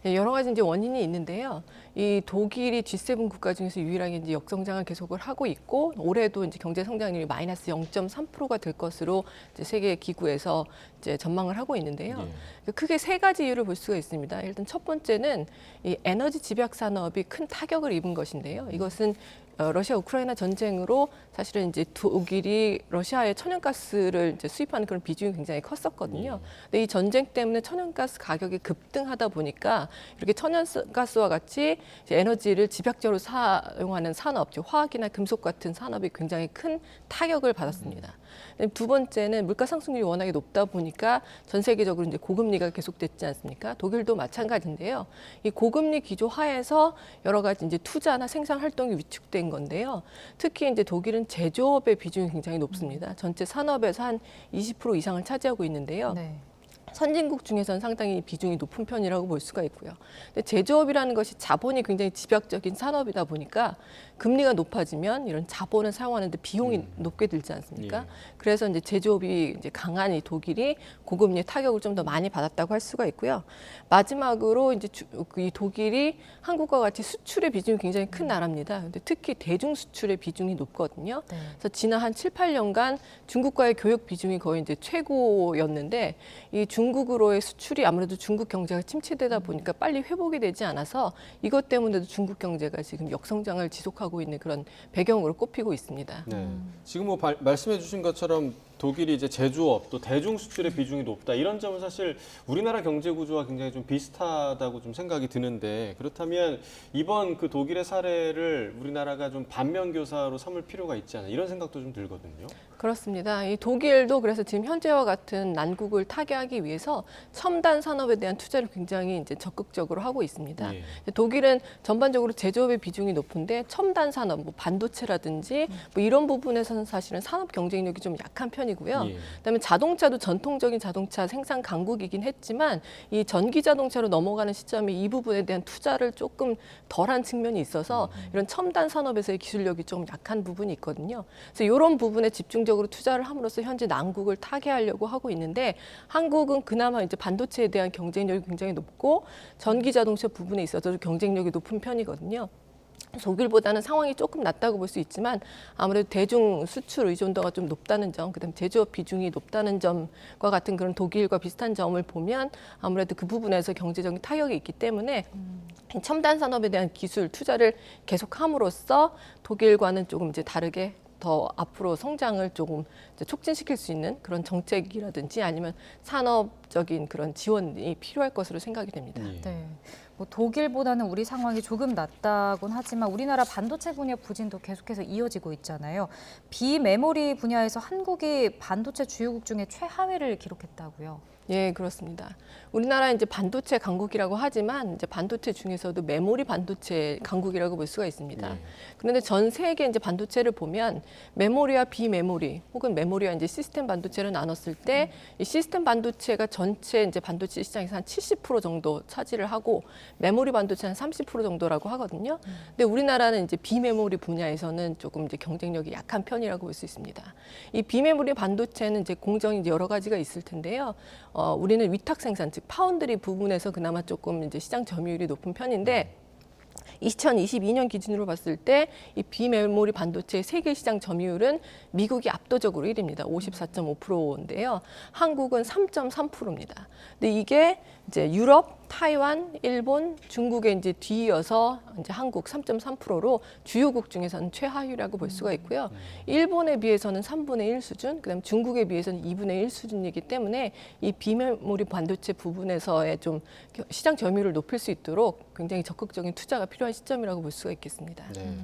Speaker 9: 여러 가지 이제 원인이 있는데요. 이 독일이 G7 국가 중에서 유일하게 이제 역성장을 계속을 하고 있고 올해도 이제 경제 성장률이 마이너스 0.3%가 될 것으로 이제 세계 기구에서 이제 전망을 하고 있는데요. 크게 세 가지 이유를 볼 수가 있습니다. 일단 첫 번째는 이 에너지 집약 산업이 큰 타격을 입은 것인데요. 이것은 러시아 우크라이나 전쟁으로 사실은 이제 독일이 러시아에 천연가스를 이제 수입하는 그런 비중이 굉장히 컸었거든요. 근데 이 전쟁 때문에 천연가스 가격이 급등하다 보니까 이렇게 천연가스와 같이 이제 에너지를 집약적으로 사용하는 산업, 화학이나 금속 같은 산업이 굉장히 큰 타격을 받았습니다. 두 번째는 물가 상승률이 워낙에 높다 보니까 전 세계적으로 이제 고금리가 계속됐지 않습니까? 독일도 마찬가지인데요. 이 고금리 기조 하에서 여러 가지 이제 투자나 생산 활동이 위축된 건데요. 특히 이제 독일은 제조업의 비중이 굉장히 높습니다. 전체 산업에서 한 20% 이상을 차지하고 있는데요.
Speaker 2: 네.
Speaker 9: 선진국 중에서는 상당히 비중이 높은 편이라고 볼 수가 있고요. 근데 제조업이라는 것이 자본이 굉장히 집약적인 산업이다 보니까 금리가 높아지면 이런 자본을 사용하는데 비용이 높게 들지 않습니까? 그래서 이제 제조업이 이제 강한 이 독일이 고금리의 타격을 좀 더 많이 받았다고 할 수가 있고요. 마지막으로 이제 이 독일이 한국과 같이 수출의 비중이 굉장히 큰 나라입니다. 근데 특히 대중 수출의 비중이 높거든요. 그래서 지난 한 7, 8년간 중국과의 교역 비중이 거의 이제 최고였는데 이 중국으로의 수출이 아무래도 중국 경제가 침체되다 보니까 빨리 회복이 되지 않아서 이것 때문에도 중국 경제가 지금 역성장을 지속하고 있는 그런 배경으로 꼽히고 있습니다.
Speaker 1: 네. 지금 뭐 말씀해 주신 것처럼 독일이 이제 제조업 또 대중 수출의 비중이 높다 이런 점은 사실 우리나라 경제 구조와 굉장히 좀 비슷하다고 좀 생각이 드는데 그렇다면 이번 그 독일의 사례를 우리나라가 좀 반면 교사로 삼을 필요가 있지 않나 이런 생각도 좀 들거든요.
Speaker 9: 그렇습니다. 이 독일도 그래서 지금 현재와 같은 난국을 타개하기 위해서 첨단 산업에 대한 투자를 굉장히 이제 적극적으로 하고 있습니다. 독일은 전반적으로 제조업의 비중이 높은데 첨단 산업, 뭐 반도체라든지 뭐 이런 부분에서는 사실은 산업 경쟁력이 좀 약한 편이고요. 그다음에 자동차도 전통적인 자동차 생산 강국이긴 했지만 이 전기 자동차로 넘어가는 시점에 이 부분에 대한 투자를 조금 덜한 측면이 있어서 이런 첨단 산업에서의 기술력이 좀 약한 부분이 있거든요. 그래서 이런 부분에 집중적으로 투자를 함으로써 현재 난국을 타개하려고 하고 있는데 한국은 그나마 이제 반도체에 대한 경쟁력이 굉장히 높고 전기 자동차 부분에 있어서도 경쟁력이 높은 편이거든요. 독일보다는 상황이 조금 낫다고 볼 수 있지만 아무래도 대중 수출 의존도가 좀 높다는 점, 그다음 제조업 비중이 높다는 점과 같은 그런 독일과 비슷한 점을 보면 아무래도 그 부분에서 경제적인 타격이 있기 때문에 첨단 산업에 대한 기술 투자를 계속함으로써 독일과는 조금 이제 다르게 더 앞으로 성장을 조금 촉진시킬 수 있는 그런 정책이라든지 아니면 산업적인 그런 지원이 필요할 것으로 생각이 됩니다.
Speaker 2: 네. 뭐 독일보다는 우리 상황이 조금 낫다곤 하지만 우리나라 반도체 분야 부진도 계속해서 이어지고 있잖아요. 비메모리 분야에서 한국이 반도체 주요국 중에 최하위를 기록했다고요.
Speaker 9: 예, 그렇습니다. 우리나라 이제 반도체 강국이라고 하지만 이제 반도체 중에서도 메모리 반도체 강국이라고 볼 수가 있습니다. 그런데 전 세계 이제 반도체를 보면 메모리와 비메모리 혹은 메모리와 이제 시스템 반도체를 나눴을 때 이 시스템 반도체가 전체 이제 반도체 시장에서 한 70% 정도 차지를 하고 메모리 반도체는 30% 정도라고 하거든요. 근데 우리나라는 이제 비메모리 분야에서는 조금 이제 경쟁력이 약한 편이라고 볼 수 있습니다. 이 비메모리 반도체는 이제 공정이 이제 여러 가지가 있을 텐데요. 우리는 위탁 생산, 즉 파운드리 부분에서 그나마 조금 이제 시장 점유율이 높은 편인데 2022년 기준으로 봤을 때 이 비메모리 반도체 세계 시장 점유율은 미국이 압도적으로 1위입니다. 54.5%인데요. 한국은 3.3%입니다. 근데 이게 이제 유럽, 타이완, 일본, 중국에 이제 뒤이어서 이제 한국 3.3%로 주요국 중에서는 최하위라고 볼 수가 있고요. 일본에 비해서는 3분의 1 수준, 그다음 중국에 비해서는 2분의 1 수준이기 때문에 이 비메모리 반도체 부분에서의 좀 시장 점유율을 높일 수 있도록 굉장히 적극적인 투자가 필요한 시점이라고 볼 수가 있겠습니다.
Speaker 1: 네.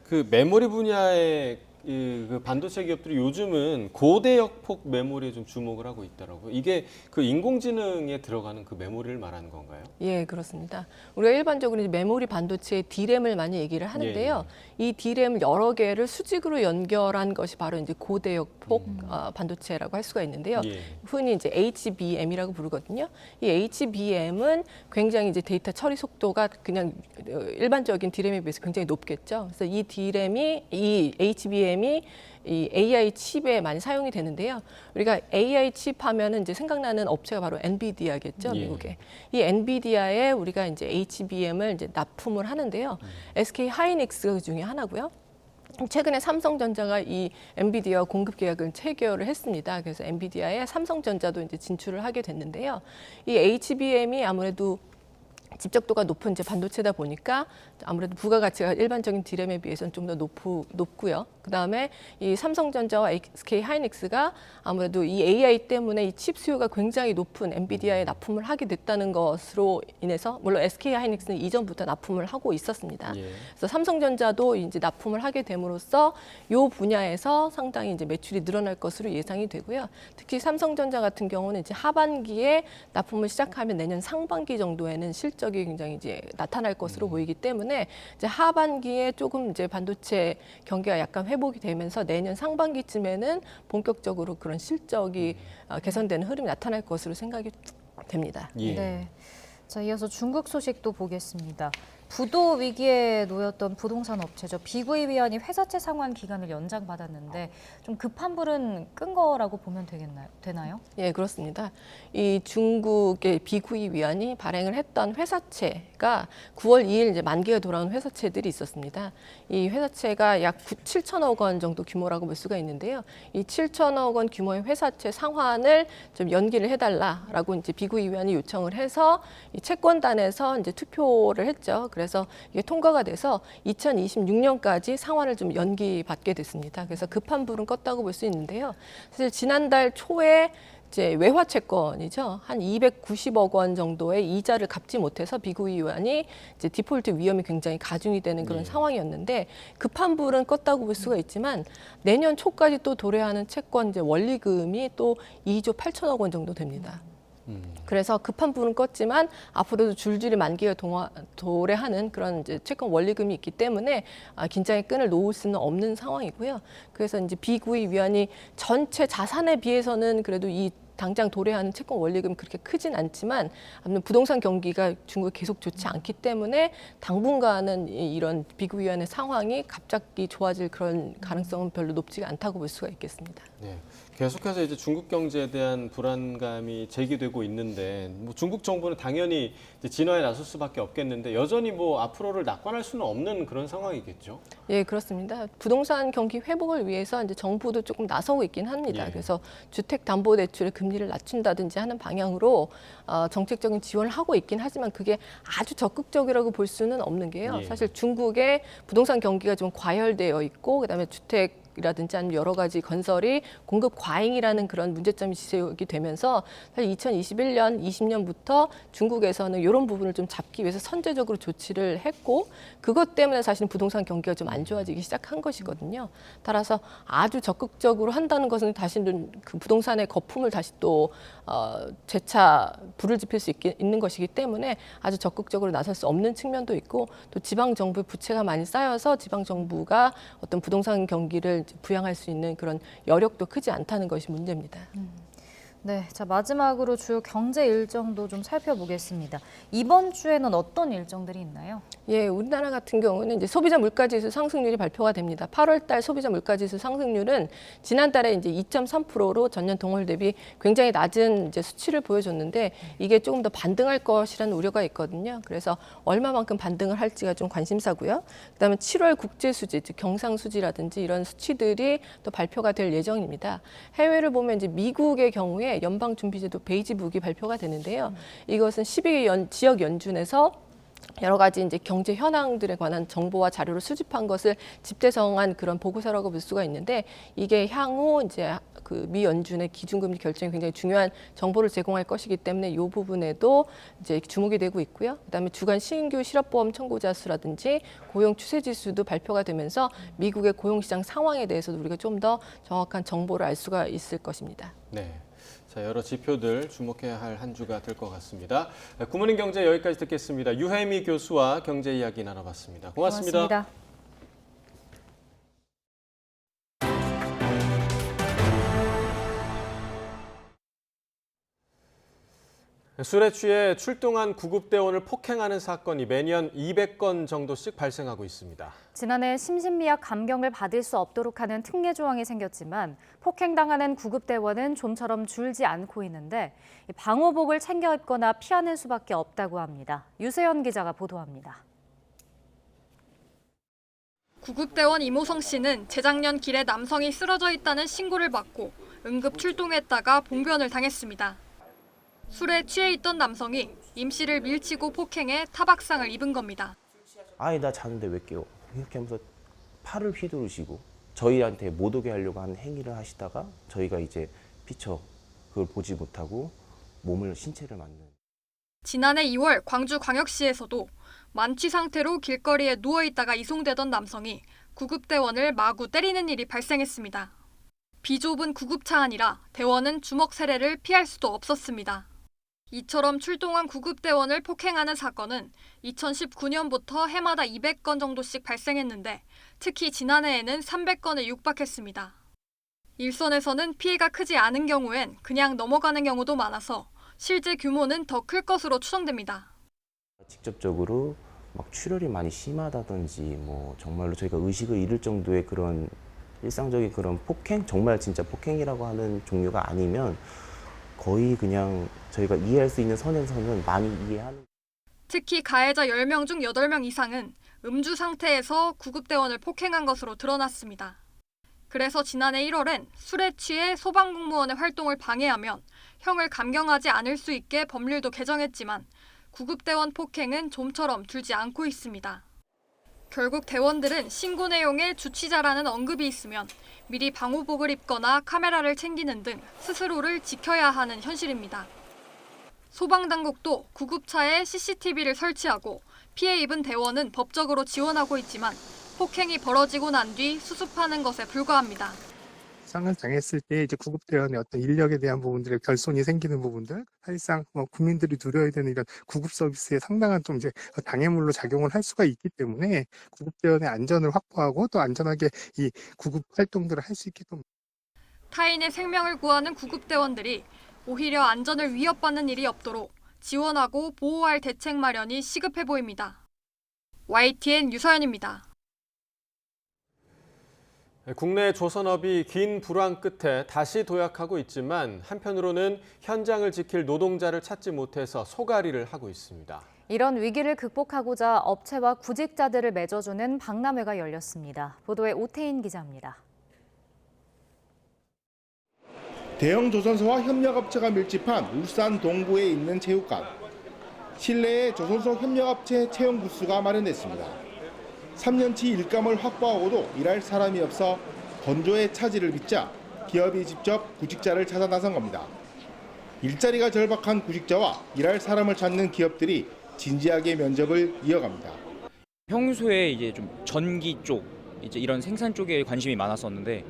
Speaker 1: 그 메모리 분야의 그 반도체 기업들이 요즘은 고대역폭 메모리에 좀 주목을 하고 있더라고요. 이게 그 인공지능에 들어가는 그 메모리를 말하는 건가요?
Speaker 9: 예, 그렇습니다. 우리가 일반적으로 이제 메모리 반도체의 D램을 많이 얘기를 하는데요. 이 D램 여러 개를 수직으로 연결한 것이 바로 이제 고대역폭 반도체라고 할 수가 있는데요. 흔히 이제 HBM이라고 부르거든요. 이 HBM은 굉장히 이제 데이터 처리 속도가 그냥 일반적인 D램에 비해서 굉장히 높겠죠. 그래서 이 D램이 이 HBM이 이 AI 칩에 많이 사용이 되는데요. 우리가 AI 칩 하면은 이제 생각나는 업체가 바로 엔비디아겠죠, 미국에. 이 엔비디아에 우리가 이제 HBM을 이제 납품을 하는데요. SK 하이닉스가 그 중에 하나고요. 최근에 삼성전자가 이 엔비디아 공급 계약을 체결을 했습니다. 그래서 엔비디아에 삼성전자도 이제 진출을 하게 됐는데요. 이 HBM이 아무래도 집적도가 높은 이제 반도체다 보니까 아무래도 부가가치가 일반적인 D램에 비해서는 좀 더 높고요. 그다음에 이 삼성전자와 SK 하이닉스가 아무래도 이 AI 때문에 이 칩 수요가 굉장히 높은 엔비디아에 납품을 하게 됐다는 것으로 인해서 물론 SK 하이닉스는 이전부터 납품을 하고 있었습니다. 그래서 삼성전자도 이제 납품을 하게 됨으로써 이 분야에서 상당히 이제 매출이 늘어날 것으로 예상이 되고요. 특히 삼성전자 같은 경우는 이제 하반기에 납품을 시작하면 내년 상반기 정도에는 실적이 굉장히 이제 나타날 것으로 보이기 때문에 이제 하반기에 조금 이제 반도체 경기가 약간 회복이 되면서 내년 상반기쯤에는 본격적으로 그런 실적이 개선되는 흐름이 나타날 것으로 생각이 됩니다.
Speaker 2: 네. 자, 이어서 중국 소식도 보겠습니다. 부도 위기에 놓였던 부동산 업체죠. 비구이 위안이 회사채 상환 기간을 연장받았는데 좀 급한 불은 끈 거라고 보면 되나요?
Speaker 9: 예, 그렇습니다. 이 중국의 비구이 위안이 발행을 했던 회사채가 9월 2일 이제 만기가 돌아온 회사채들이 있었습니다. 이 회사채가 약 7천억 원 정도 규모라고 볼 수가 있는데요. 이 7천억 원 규모의 회사채 상환을 좀 연기를 해달라라고 이제 비구이 위안이 요청을 해서 이 채권단에서 이제 투표를 했죠. 그래서 이게 통과가 돼서 2026년까지 상환을 좀 연기받게 됐습니다. 그래서 급한 불은 껐다고 볼 수 있는데요. 사실 지난달 초에 이제 외화 채권이죠. 한 290억 원 정도의 이자를 갚지 못해서 비구이 위안이 이제 디폴트 위험이 굉장히 가중이 되는 그런 상황이었는데 급한 불은 껐다고 볼 수가 있지만 내년 초까지 또 도래하는 채권 이제 원리금이 또 2조 8천억 원 정도 됩니다. 그래서 급한 불은 껐지만 앞으로도 줄줄이 만기가 도래하는 그런 이제 채권 원리금이 있기 때문에 긴장의 끈을 놓을 수는 없는 상황이고요. 그래서 이제 비구이 위안이 전체 자산에 비해서는 그래도 이 당장 도래하는 채권 원리금 그렇게 크진 않지만 아무튼 부동산 경기가 중국에 계속 좋지 않기 때문에 당분간은 이런 비구이 위안의 상황이 갑자기 좋아질 그런 가능성은 별로 높지가 않다고 볼 수가 있겠습니다.
Speaker 1: 네. 계속해서 이제 중국 경제에 대한 불안감이 제기되고 있는데 뭐 중국 정부는 당연히 이제 진화에 나설 수밖에 없겠는데 여전히 뭐 앞으로를 낙관할 수는 없는 그런 상황이겠죠.
Speaker 9: 예, 그렇습니다. 부동산 경기 회복을 위해서 이제 정부도 조금 나서고 있긴 합니다. 그래서 주택담보대출의 금리를 낮춘다든지 하는 방향으로 정책적인 지원을 하고 있긴 하지만 그게 아주 적극적이라고 볼 수는 없는 게요. 사실 중국의 부동산 경기가 좀 과열되어 있고 그다음에 주택 부족이라든지 아니면 여러 가지 건설이 공급 과잉이라는 그런 문제점이 지적이 되면서 사실 2021년, 20년부터 중국에서는 이런 부분을 좀 잡기 위해서 선제적으로 조치를 했고 그것 때문에 사실 부동산 경기가 좀 안 좋아지기 시작한 것이거든요. 따라서 아주 적극적으로 한다는 것은 다시는 그 부동산의 거품을 다시 또 재차 불을 지필 수 있는 것이기 때문에 아주 적극적으로 나설 수 없는 측면도 있고 또 지방 정부의 부채가 많이 쌓여서 지방 정부가 어떤 부동산 경기를 부양할 수 있는 그런 여력도 크지 않다는 것이 문제입니다.
Speaker 2: 네, 자 마지막으로 주요 경제 일정도 좀 살펴보겠습니다. 이번 주에는 어떤 일정들이 있나요?
Speaker 9: 예, 우리나라 같은 경우는 이제 소비자 물가지수 상승률이 발표가 됩니다. 8월달 소비자 물가지수 상승률은 지난달에 이제 2.3%로 전년 동월 대비 굉장히 낮은 이제 수치를 보여줬는데 이게 조금 더 반등할 것이라는 우려가 있거든요. 그래서 얼마만큼 반등을 할지가 좀 관심사고요. 그다음에 7월 국제 수지, 즉 경상 수지라든지 이런 수치들이 또 발표가 될 예정입니다. 해외를 보면 이제 미국의 경우에 연방준비제도 베이지북이 발표가 되는데요. 이것은 12개 지역 연준에서 여러 가지 이제 경제 현황들에 관한 정보와 자료를 수집한 것을 집대성한 그런 보고서라고 볼 수가 있는데 이게 향후 이제 그 미 연준의 기준금리 결정에 굉장히 중요한 정보를 제공할 것이기 때문에 이 부분에도 이제 주목이 되고 있고요. 그다음에 주간 신규 실업보험 청구자 수라든지 고용 추세 지수도 발표가 되면서 미국의 고용시장 상황에 대해서도 우리가 좀 더 정확한 정보를 알 수가 있을 것입니다.
Speaker 1: 네. 자, 여러 지표들 주목해야 할 한 주가 될 것 같습니다. 굿모닝 경제 여기까지 듣겠습니다. 유혜미 교수와 경제 이야기 나눠봤습니다. 고맙습니다.
Speaker 2: 고맙습니다.
Speaker 1: 술에 취해 출동한 구급대원을 폭행하는 사건이 매년 200건 정도씩 발생하고 있습니다.
Speaker 2: 지난해 심신미약 감경을 받을 수 없도록 하는 특례 조항이 생겼지만 폭행당하는 구급대원은 좀처럼 줄지 않고 있는데 방호복을 챙겨 입거나 피하는 수밖에 없다고 합니다. 유세연 기자가 보도합니다.
Speaker 10: 구급대원 이모성 씨는 재작년 길에 남성이 쓰러져 있다는 신고를 받고 응급 출동했다가 봉변을 당했습니다. 술에 취해 있던 남성이 임 씨를 밀치고 폭행해 타박상을 입은 겁니다.
Speaker 11: 아이 나 자는데 왜 깨워? 이렇게 하면서 팔을 휘두르시고 저희한테 못 오게 하려고 하는 행위를 하시다가 저희가 이제 피처 그걸 보지 못하고 신체를 맞는.
Speaker 10: 지난해 2월 광주광역시에서도 만취 상태로 길거리에 누워있다가 이송되던 남성이 구급대원을 마구 때리는 일이 발생했습니다. 비좁은 구급차 안이라 대원은 주먹 세례를 피할 수도 없었습니다. 이처럼 출동한 구급대원을 폭행하는 사건은 2019년부터 해마다 200건 정도씩 발생했는데 특히 지난해에는 300건에 육박했습니다. 일선에서는 피해가 크지 않은 경우엔 그냥 넘어가는 경우도 많아서 실제 규모는 더 클 것으로 추정됩니다.
Speaker 11: 직접적으로 막 출혈이 많이 심하다든지 뭐 정말로 저희가 의식을 잃을 정도의 그런 일상적인 그런 폭행, 정말 진짜 폭행이라고 하는 종류가 아니면 거의 그냥 저희가 이해할 수 있는 선에서는 많이 이해하는.
Speaker 10: 특히 가해자 10명 중 8명 이상은 음주 상태에서 구급대원을 폭행한 것으로 드러났습니다. 그래서 지난해 1월엔 술에 취해 소방공무원의 활동을 방해하면 형을 감경하지 않을 수 있게 법률도 개정했지만 구급대원 폭행은 좀처럼 줄지 않고 있습니다. 결국 대원들은 신고 내용에 주치자라는 언급이 있으면 미리 방호복을 입거나 카메라를 챙기는 등 스스로를 지켜야 하는 현실입니다. 소방당국도 구급차에 CCTV를 설치하고 피해 입은 대원은 법적으로 지원하고 있지만 폭행이 벌어지고 난 뒤 수습하는 것에 불과합니다.
Speaker 12: 상을 당했을 때 이제 구급대원의 어떤 인력에 대한 부분들의 결손이 생기는 부분들, 사실상 국민들이 누려야 되는 이런 구급 서비스에 상당한 좀 이제 장애물로 작용을 할 수가 있기 때문에 구급대원의 안전을 확보하고 또 안전하게 이 구급 활동들을 할 수 있게끔.
Speaker 10: 타인의 생명을 구하는 구급대원들이 오히려 안전을 위협받는 일이 없도록 지원하고 보호할 대책 마련이 시급해 보입니다. YTN 유서연입니다.
Speaker 1: 국내 조선업이 긴 불황 끝에 다시 도약하고 있지만 한편으로는 현장을 지킬 노동자를 찾지 못해서 소가리를 하고 있습니다.
Speaker 2: 이런 위기를 극복하고자 업체와 구직자들을 맺어주는 박람회가 열렸습니다. 보도에 오태인 기자입니다.
Speaker 13: 대형 조선소와 협력업체가 밀집한 울산 동구에 있는 체육관. 실내에 조선소 협력업체 채용 부스가 마련됐습니다. 3년치 일감을 확보하고도 일할 사람이 없어 건조의 차질을 빚자 기업이 직접 구직자를 찾아 나선 겁니다. 일자리가 절박한 구직자와 일할 사람을 찾는 기업들이 진지하게 면접을 이어갑니다.
Speaker 14: 평소에 이제 좀 전기 쪽, 이제 이런 생산 쪽에 관심이 많았었는데,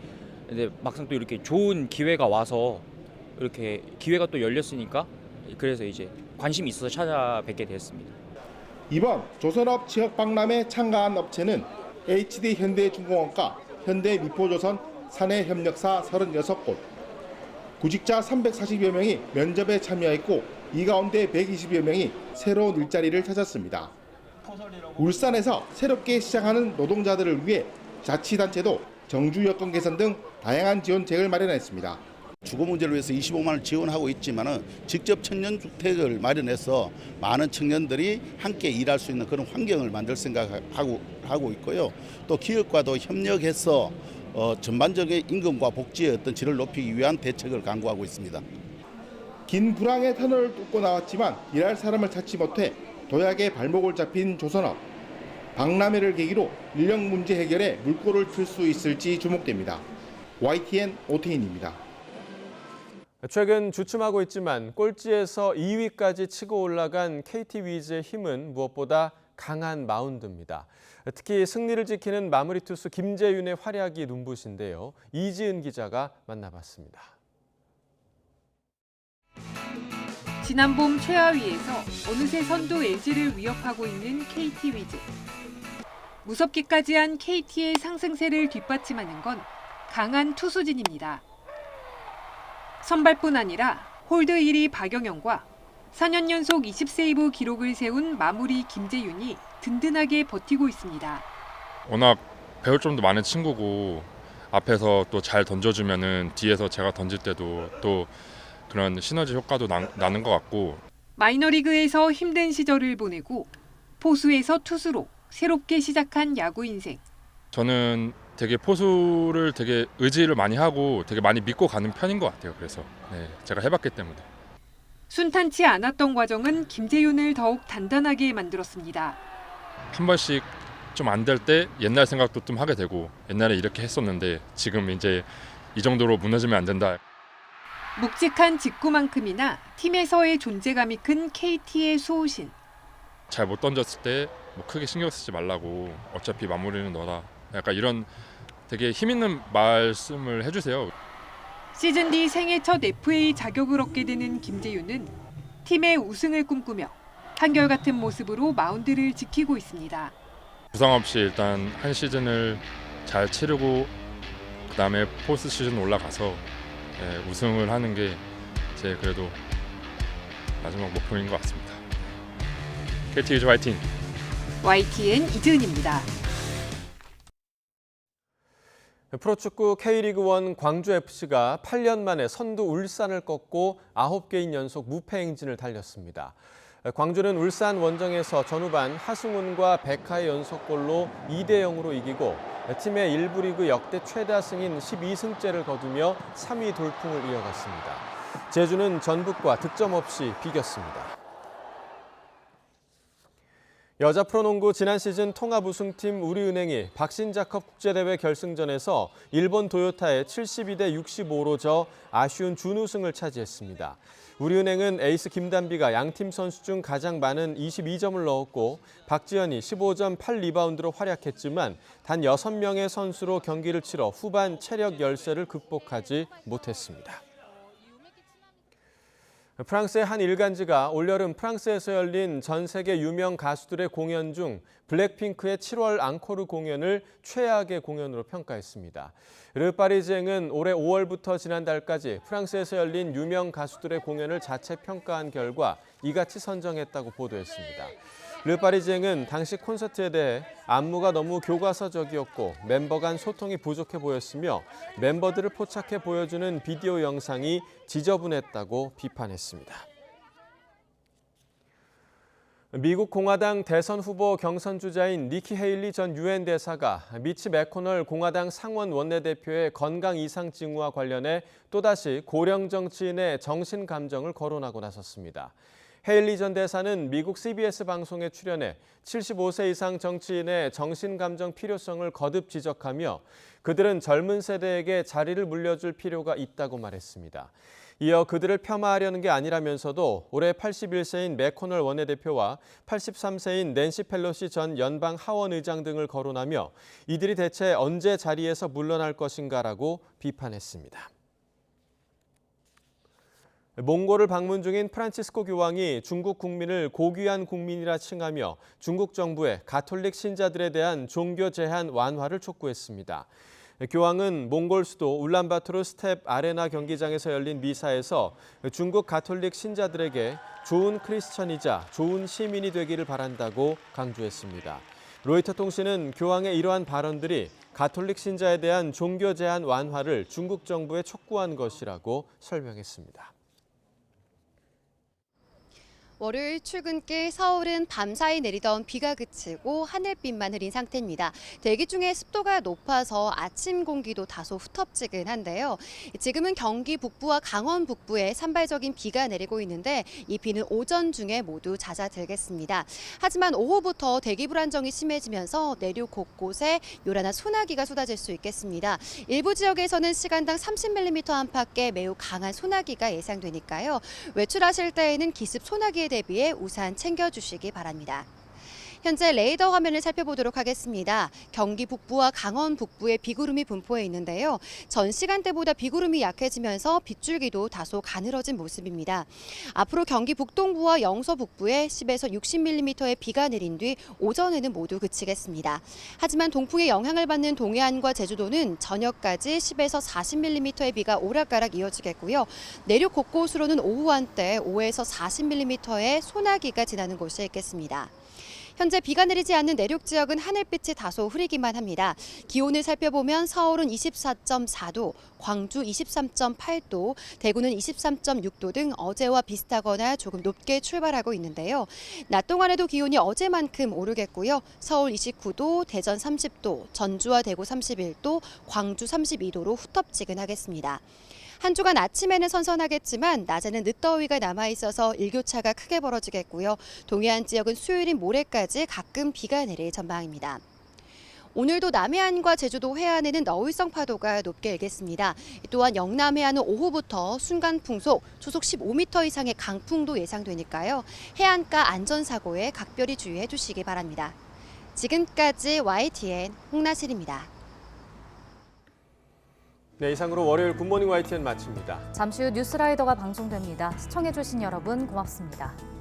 Speaker 14: 근데 막상 또 이렇게 좋은 기회가 와서 이렇게 기회가 또 열렸으니까 그래서 이제 관심이 있어서 찾아뵙게 되었습니다.
Speaker 13: 이번 조선업 지역 박람회에 참가한 업체는 HD 현대중공업과 현대미포조선 사내협력사 36곳, 구직자 340여 명이 면접에 참여했고 이 가운데 120여 명이 새로운 일자리를 찾았습니다. 울산에서 새롭게 시작하는 노동자들을 위해 자치단체도 정주 여건 개선 등 다양한 지원책을 마련했습니다.
Speaker 15: 주거 문제를 위해서 25만 원을 지원하고 있지만은 직접 청년주택을 마련해서 많은 청년들이 함께 일할 수 있는 그런 환경을 만들 생각하고 있고요. 또 기업과도 협력해서 전반적인 임금과 복지의 어떤 질을 높이기 위한 대책을 강구하고 있습니다.
Speaker 13: 긴 불황의 터널을 뚫고 나왔지만 일할 사람을 찾지 못해 도약에 발목을 잡힌 조선업. 박람회를 계기로 인력 문제 해결에 물꼬를 틀 수 있을지 주목됩니다. YTN 오태인입니다.
Speaker 1: 최근 주춤하고 있지만 꼴찌에서 2위까지 치고 올라간 KT 위즈의 힘은 무엇보다 강한 마운드입니다. 특히 승리를 지키는 마무리 투수 김재윤의 활약이 눈부신데요. 이지은 기자가 만나봤습니다.
Speaker 16: 지난 봄 최하위에서 어느새 선두 LG를 위협하고 있는 KT 위즈. 무섭기까지 한 KT의 상승세를 뒷받침하는 건 강한 투수진입니다. 선발뿐 아니라 홀드 1위 박영영과 4년 연속 20세이브 기록을 세운 마무리 김재윤이 든든하게 버티고 있습니다.
Speaker 17: 워낙 배울 점도 많은 친구고 앞에서 또 잘 던져주면은 뒤에서 제가 던질 때도 또 그런 시너지 효과도 나는 것 같고.
Speaker 16: 마이너리그에서 힘든 시절을 보내고 포수에서 투수로 새롭게 시작한 야구 인생.
Speaker 17: 저는 되게 포수를 되게 의지를 많이 하고 되게 많이 믿고 가는 편인 것 같아요. 그래서 제가 해봤기 때문에.
Speaker 16: 순탄치 않았던 과정은 김재윤을 더욱 단단하게 만들었습니다.
Speaker 17: 한 번씩 좀 안 될 때 옛날 생각도 좀 하게 되고 옛날에 이렇게 했었는데 지금 이제 이 정도로 무너지면 안 된다.
Speaker 16: 묵직한 직구만큼이나 팀에서의 존재감이 큰 KT의 수호신.
Speaker 17: 잘 못 던졌을 때 뭐 크게 신경 쓰지 말라고 어차피 마무리는 너다. 약간 이런 되게 힘 있는 말씀을 해주세요.
Speaker 16: 시즌 뒤 생애 첫 FA 자격을 얻게 되는 김재윤은 팀의 우승을 꿈꾸며 한결같은 모습으로 마운드를 지키고 있습니다.
Speaker 17: 부상 없이 일단 한 시즌을 잘 치르고 그다음에 포스트 시즌 올라가서 우승을 하는 게 제 그래도 마지막 목표인 것 같습니다. KT 위즈 화이팅!
Speaker 16: YTN 이지은입니다.
Speaker 1: 프로축구 K리그1 광주FC가 8년 만에 선두 울산을 꺾고 9개인 연속 무패 행진을 달렸습니다. 광주는 울산 원정에서 전후반 하승훈과 백하의 연속골로 2대0으로 이기고 팀의 1부 리그 역대 최다 승인 12승째를 거두며 3위 돌풍을 이어갔습니다. 제주는 전북과 득점 없이 비겼습니다. 여자 프로농구 지난 시즌 통합 우승팀 우리은행이 박신자컵 국제대회 결승전에서 일본 도요타에 72대 65로 져 아쉬운 준우승을 차지했습니다. 우리은행은 에이스 김단비가 양팀 선수 중 가장 많은 22점을 넣었고 박지현이 15점 8리바운드로 활약했지만 단 6명의 선수로 경기를 치러 후반 체력 열세를 극복하지 못했습니다. 프랑스의 한 일간지가 올여름 프랑스에서 열린 전 세계 유명 가수들의 공연 중 블랙핑크의 7월 앙코르 공연을 최악의 공연으로 평가했습니다. 르 파리쟁은 올해 5월부터 지난달까지 프랑스에서 열린 유명 가수들의 공연을 자체 평가한 결과 이같이 선정했다고 보도했습니다. 르 파리쟁은 당시 콘서트에 대해 안무가 너무 교과서적이었고 멤버 간 소통이 부족해 보였으며 멤버들을 포착해 보여주는 비디오 영상이 지저분했다고 비판했습니다. 미국 공화당 대선 후보 경선 주자인 니키 헤일리 전 유엔 대사가 미치 매코널 공화당 상원 원내대표의 건강 이상 징후와 관련해 또다시 고령 정치인의 정신 감정을 거론하고 나섰습니다. 헤일리 전 대사는 미국 CBS 방송에 출연해 75세 이상 정치인의 정신감정 필요성을 거듭 지적하며 그들은 젊은 세대에게 자리를 물려줄 필요가 있다고 말했습니다. 이어 그들을 폄하하려는 게 아니라면서도 올해 81세인 매코널 원내대표와 83세인 낸시 펠로시 전 연방 하원 의장 등을 거론하며 이들이 대체 언제 자리에서 물러날 것인가라고 비판했습니다. 몽골을 방문 중인 프란치스코 교황이 중국 국민을 고귀한 국민이라 칭하며 중국 정부에 가톨릭 신자들에 대한 종교 제한 완화를 촉구했습니다. 교황은 몽골 수도 울란바토르 스텝 아레나 경기장에서 열린 미사에서 중국 가톨릭 신자들에게 좋은 크리스천이자 좋은 시민이 되기를 바란다고 강조했습니다. 로이터 통신은 교황의 이러한 발언들이 가톨릭 신자에 대한 종교 제한 완화를 중국 정부에 촉구한 것이라고 설명했습니다.
Speaker 5: 월요일 출근길 서울은 밤사이 내리던 비가 그치고 하늘빛만 흐린 상태입니다. 대기 중에 습도가 높아서 아침 공기도 다소 후텁지근한데요. 지금은 경기 북부와 강원 북부에 산발적인 비가 내리고 있는데 이 비는 오전 중에 모두 잦아들겠습니다. 하지만 오후부터 대기 불안정이 심해지면서 내륙 곳곳에 요란한 소나기가 쏟아질 수 있겠습니다. 일부 지역에서는 시간당 30mm 안팎의 매우 강한 소나기가 예상되니까요. 외출하실 때에는 기습 소나기에 대비해 우산 챙겨주시기 바랍니다. 현재 레이더 화면을 살펴보도록 하겠습니다. 경기 북부와 강원 북부에 비구름이 분포해 있는데요. 전 시간대보다 비구름이 약해지면서 빗줄기도 다소 가늘어진 모습입니다. 앞으로 경기 북동부와 영서 북부에 10에서 60mm의 비가 내린 뒤 오전에는 모두 그치겠습니다. 하지만 동풍의 영향을 받는 동해안과 제주도는 저녁까지 10에서 40mm의 비가 오락가락 이어지겠고요. 내륙 곳곳으로는 오후 한때 5에서 40mm의 소나기가 지나는 곳이 있겠습니다. 현재 비가 내리지 않는 내륙 지역은 하늘빛이 다소 흐리기만 합니다. 기온을 살펴보면 서울은 24.4도, 광주 23.8도, 대구는 23.6도 등 어제와 비슷하거나 조금 높게 출발하고 있는데요. 낮 동안에도 기온이 어제만큼 오르겠고요. 서울 29도, 대전 30도, 전주와 대구 31도, 광주 32도로 후텁지근하겠습니다. 한 주간 아침에는 선선하겠지만 낮에는 늦더위가 남아있어서 일교차가 크게 벌어지겠고요. 동해안 지역은 수요일인 모레까지 가끔 비가 내릴 전망입니다. 오늘도 남해안과 제주도 해안에는 너울성 파도가 높게 일겠습니다. 또한 영남 해안은 오후부터 순간 풍속 초속 15m 이상의 강풍도 예상되니까요. 해안가 안전사고에 각별히 주의해 주시기 바랍니다. 지금까지 YTN 홍나실입니다.
Speaker 1: 네, 이상으로 월요일 굿모닝 YTN 마칩니다.
Speaker 2: 잠시 후 뉴스라이더가 방송됩니다. 시청해주신 여러분 고맙습니다.